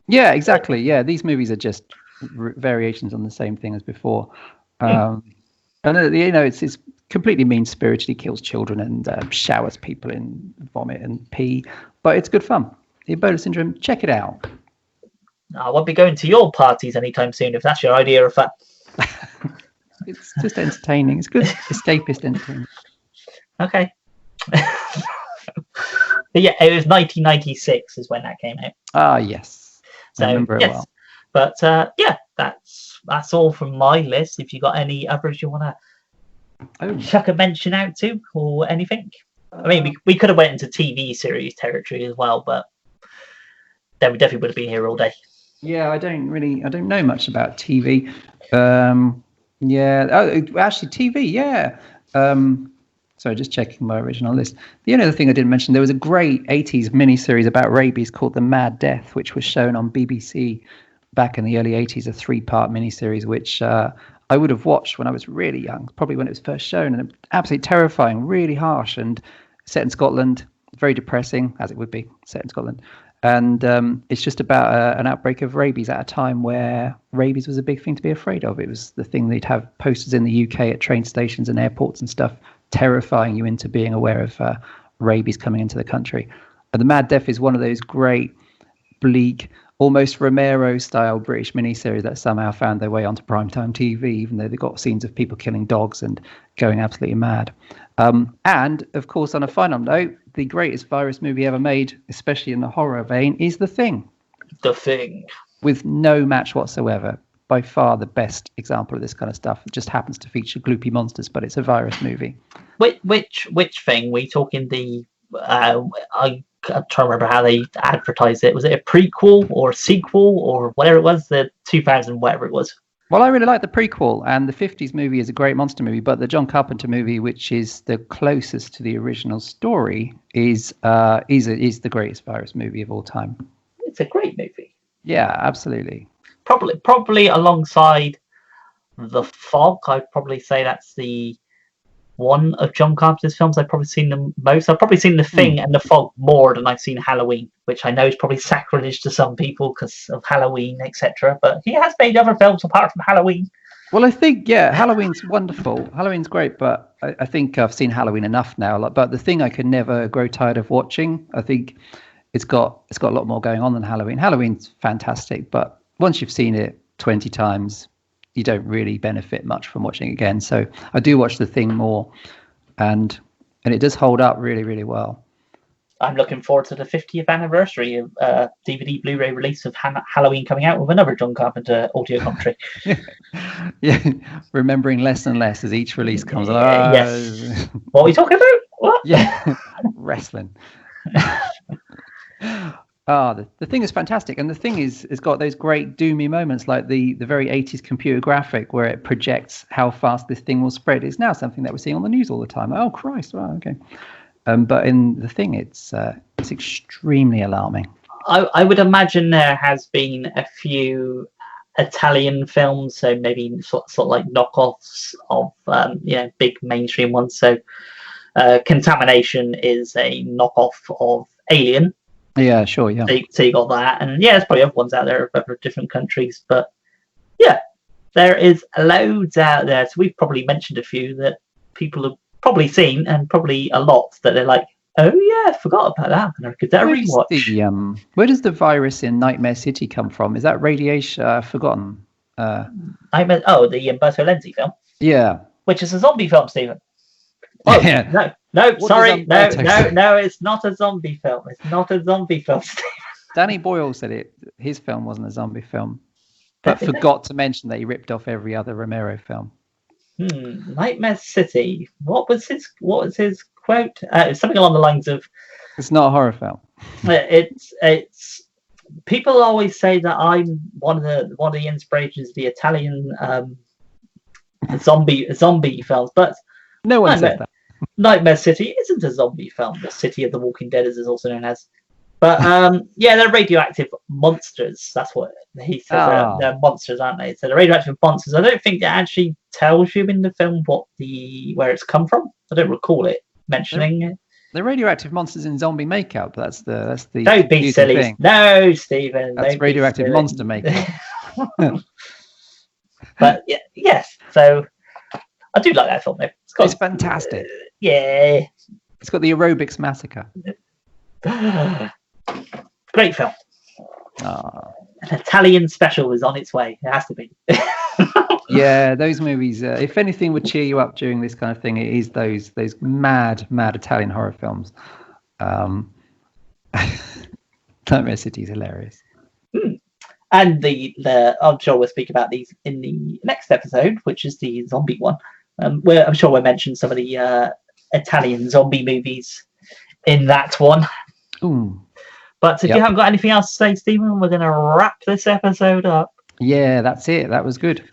Yeah, exactly. Yeah, these movies are just variations on the same thing as before. And it's completely mean-spirited. He kills children and showers people in vomit and pee, but it's good fun. The Ebola Syndrome, check it out. I won't be going to your parties anytime soon if that's your idea of fun. It's just entertaining. It's good escapist entertainment. Okay. But yeah, it was 1996 is when that came out. Ah, yes. So, I remember it well. But yeah, that's all from my list. If you got any others you want to chuck a mention out to or anything. I mean, we could have went into TV series territory as well, but then we definitely would have been here all day. Yeah, I don't know much about TV. Actually, TV, yeah. Sorry, just checking my original list. The only other thing I didn't mention, there was a great 80s miniseries about rabies called The Mad Death, which was shown on BBC back in the early 80s, a 3-part miniseries, which I would have watched when I was really young, probably when it was first shown, and absolutely terrifying, really harsh, and set in Scotland, very depressing, as it would be, set in Scotland. And it's just about an outbreak of rabies at a time where rabies was a big thing to be afraid of. It was the thing they'd have posters in the UK at train stations and airports and stuff, terrifying you into being aware of rabies coming into the country. And The Mad Death is one of those great, bleak, almost Romero-style British miniseries that somehow found their way onto primetime TV, even though they got scenes of people killing dogs and going absolutely mad. And, of course, on a final note, the greatest virus movie ever made, especially in the horror vein, is The Thing. The Thing. With no match whatsoever. By far the best example of this kind of stuff. It just happens to feature gloopy monsters, but it's a virus movie. Which thing? We talking the... I'm trying to remember how they advertised it. Was it a prequel or a sequel or whatever it was? The 2000 whatever it was. Well, I really like the prequel, and the 50s movie is a great monster movie, but the John Carpenter movie, which is the closest to the original story, is the greatest virus movie of all time. It's a great movie. Yeah, absolutely. Probably alongside The Fog, I'd probably say that's the one of John Carpenter's films I've probably seen the most. I've probably seen The Thing and The Fog more than I've seen Halloween, which I know is probably sacrilege to some people because of Halloween, etc. But he has made other films apart from Halloween. Well, I think, yeah, Halloween's wonderful. Halloween's great, but I think I've seen Halloween enough now. But The Thing I could never grow tired of watching. I think it's got a lot more going on than Halloween. Halloween's fantastic, but once you've seen it 20 times, you don't really benefit much from watching it again. So I do watch The Thing more, and it does hold up really, really well. I'm looking forward to the 50th anniversary of DVD Blu-ray release of Halloween coming out with another John Carpenter audio commentary. Yeah, remembering less and less as each release comes along. Yes. What are we talking about? What? Yeah, wrestling. The Thing is fantastic, and The Thing has got those great doomy moments, like the very 80s computer graphic where it projects how fast this thing will spread. It's now something that we're seeing on the news all the time. Oh Christ! Wow, okay. But in The Thing, it's extremely alarming. I would imagine there has been a few Italian films, so maybe sort of like knockoffs of big mainstream ones. So Contamination is a knockoff of Alien. Yeah, sure, yeah. So you got that, and yeah, there's probably other ones out there of other different countries, but yeah, there is loads out there. So we've probably mentioned a few that people have probably seen, and probably a lot that they're like, oh yeah, I forgot about that. I'm gonna give that a rewatch. Where does the virus in Nightmare City come from? Is that radiation? Forgotten. The Umberto Lenzi film. Yeah. Which is a zombie film, Stephen. Oh, yeah. No, sorry. No, it's not a zombie film. It's not a zombie film, Stephen. Danny Boyle said his film wasn't a zombie film, but forgot to mention that he ripped off every other Romero film. Nightmare City. What was his quote? It's something along the lines of, "It's not a horror film." It's people always say that I'm one of the inspirations of the Italian zombie films, but no one said that. Nightmare City isn't a zombie film. The City of the Walking Dead is also known as. But they're radioactive monsters. That's what he says. They're monsters, aren't they? So they're radioactive monsters. I don't think it actually tells you in the film where it's come from. I don't recall it mentioning it. They're radioactive monsters in zombie makeup. That's the don't be silly. Thing. No, Stephen. That's radioactive monster makeup. But yes. So I do like that film. It's fantastic. Yeah. It's got the Aerobics Massacre. Great film. An Italian special is on its way. It has to be. Yeah, those movies. If anything would cheer you up during this kind of thing, it is those mad Italian horror films. Nightmare City is hilarious. And I'm sure we'll speak about these in the next episode, which is the zombie one. Where I'm sure we'll mention some of the Italian zombie movies in that one. Ooh. But if you haven't got anything else to say, Stephen, we're going to wrap this episode up. Yeah, that's it. That was good.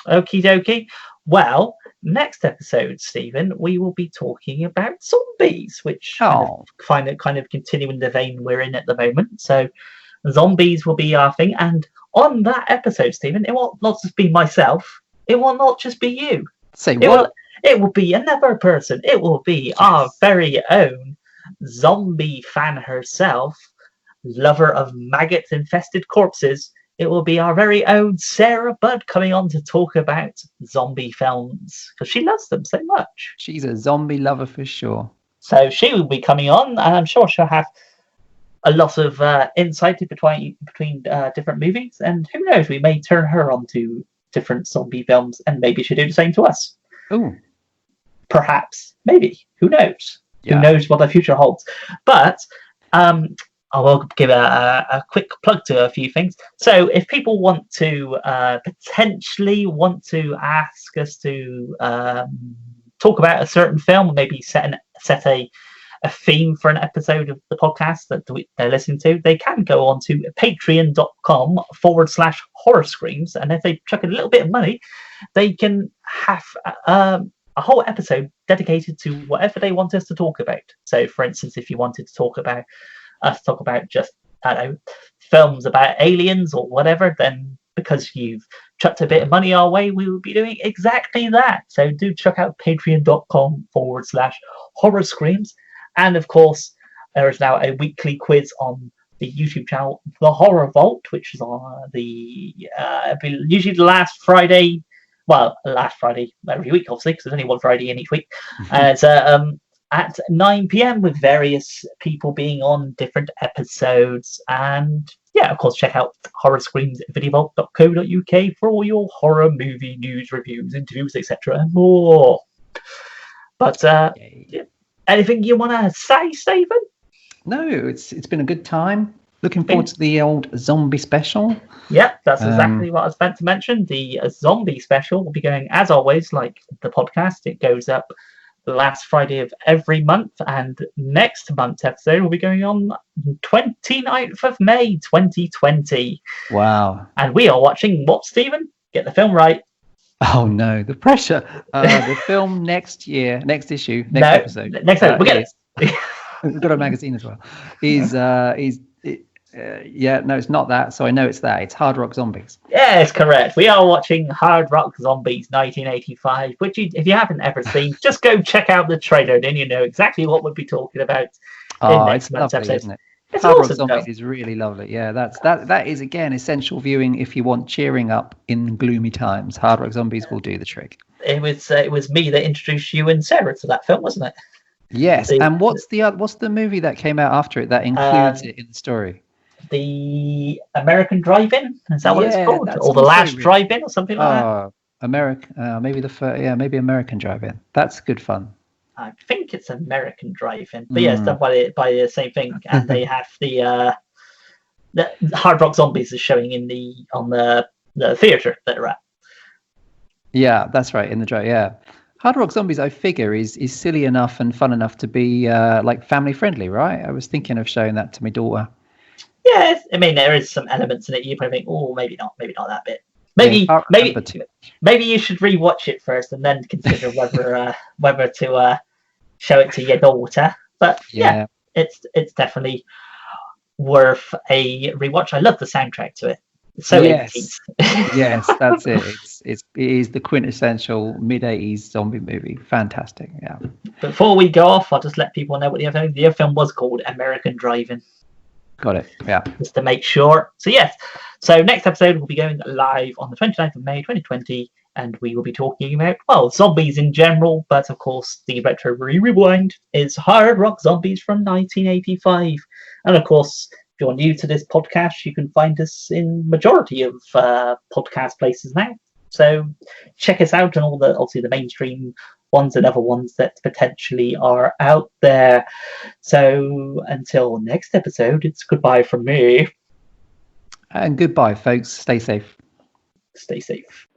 Okie dokie. Well, next episode, Stephen, we will be talking about zombies, which kind of continuing the vein we're in at the moment. So zombies will be our thing. And on that episode, Stephen, it won't not just be myself. It will not just be you. Say what? It will be another person. It will be our very own zombie fan herself, lover of maggot-infested corpses. It will be our very own Sarah Budd coming on to talk about zombie films because she loves them so much. She's a zombie lover for sure. So she will be coming on, and I'm sure she'll have a lot of insight between different movies. And who knows, we may turn her on to different zombie films, and maybe she'll do the same to us. Oh, perhaps, maybe. Who knows? Yeah. Who knows what the future holds? But I will give a quick plug to a few things. So if people want to potentially want to ask us to talk about a certain film, maybe set a theme for an episode of the podcast that they're listening to, they can go on to patreon.com/horror screams. And if they chuck a little bit of money, they can have a whole episode dedicated to whatever they want us to talk about. So for instance, if you wanted to talk about just, I don't know, films about aliens or whatever, then because you've chucked a bit of money our way, we will be doing exactly that. So do check out patreon.com/horror screams. And of course, there is now a weekly quiz on the YouTube channel, The Horror Vault, which is on usually the last Friday. Well, last Friday every week, obviously, because there's only one Friday in each week. It's at 9 p.m. with various people being on different episodes. And yeah, of course, check out horrorscreamsvideovault.co.uk for all your horror movie news, reviews, interviews, etc. and more. But anything you want to say, Stephen? No, it's been a good time. Looking forward to the old zombie special. Yep, that's exactly what I was meant to mention. The zombie special will be going, as always, like the podcast. It goes up the last Friday of every month, and next month's episode will be going on 29th of May 2020. Wow. And we are watching what, Stephen? Get the film right. Oh no, the pressure. The film next issue, next episode. Next episode, we'll get it. We've got a magazine as well. It's not that. So I know it's that. It's Hard Rock Zombies. Yes, correct. We are watching Hard Rock Zombies 1985, which if you haven't ever seen, just go check out the trailer. Then you know exactly what we'll be talking about. It's lovely, episode. isn't it? It's Hard awesome, Rock Zombies is really lovely. Yeah, that is again essential viewing if you want cheering up in gloomy times. Hard Rock Zombies will do the trick. It was me that introduced you and Sarah to that film, wasn't it? Yes. And what's the movie that came out after it that includes it in the story? The American Drive-In, is that what it's called, or the Last Drive-In, or something like that? Maybe the first, maybe American Drive-In. That's good fun. I think it's American Drive-In, but yeah, it's done by the same thing, and they have the Hard Rock Zombies is showing on the theater that they're at. Yeah, that's right, in the drive. Yeah, Hard Rock Zombies, I figure, is silly enough and fun enough to be like family friendly, right? I was thinking of showing that to my daughter. Yeah, I mean, there is some elements in it. You probably think, oh, maybe not that bit. Maybe you should rewatch it first and then consider whether to show it to your daughter. But yeah, it's definitely worth a rewatch. I love the soundtrack to it. It's so 80s. Yes, that's it. It is the quintessential mid-80s zombie movie. Fantastic. Yeah. Before we go off, I'll just let people know what the other film was called, American Drive-In. Got it. Yeah. Just to make sure. So yes. So next episode will be going live on the 29th of May 2020, and we will be talking about, well, zombies in general, but of course the Retro Rewind is Hard Rock Zombies from 1985. And of course, if you're new to this podcast, you can find us in majority of podcast places now. So check us out on all the mainstream ones and other ones that potentially are out there. So until next episode, it's goodbye from me. And goodbye, folks. Stay safe. Stay safe.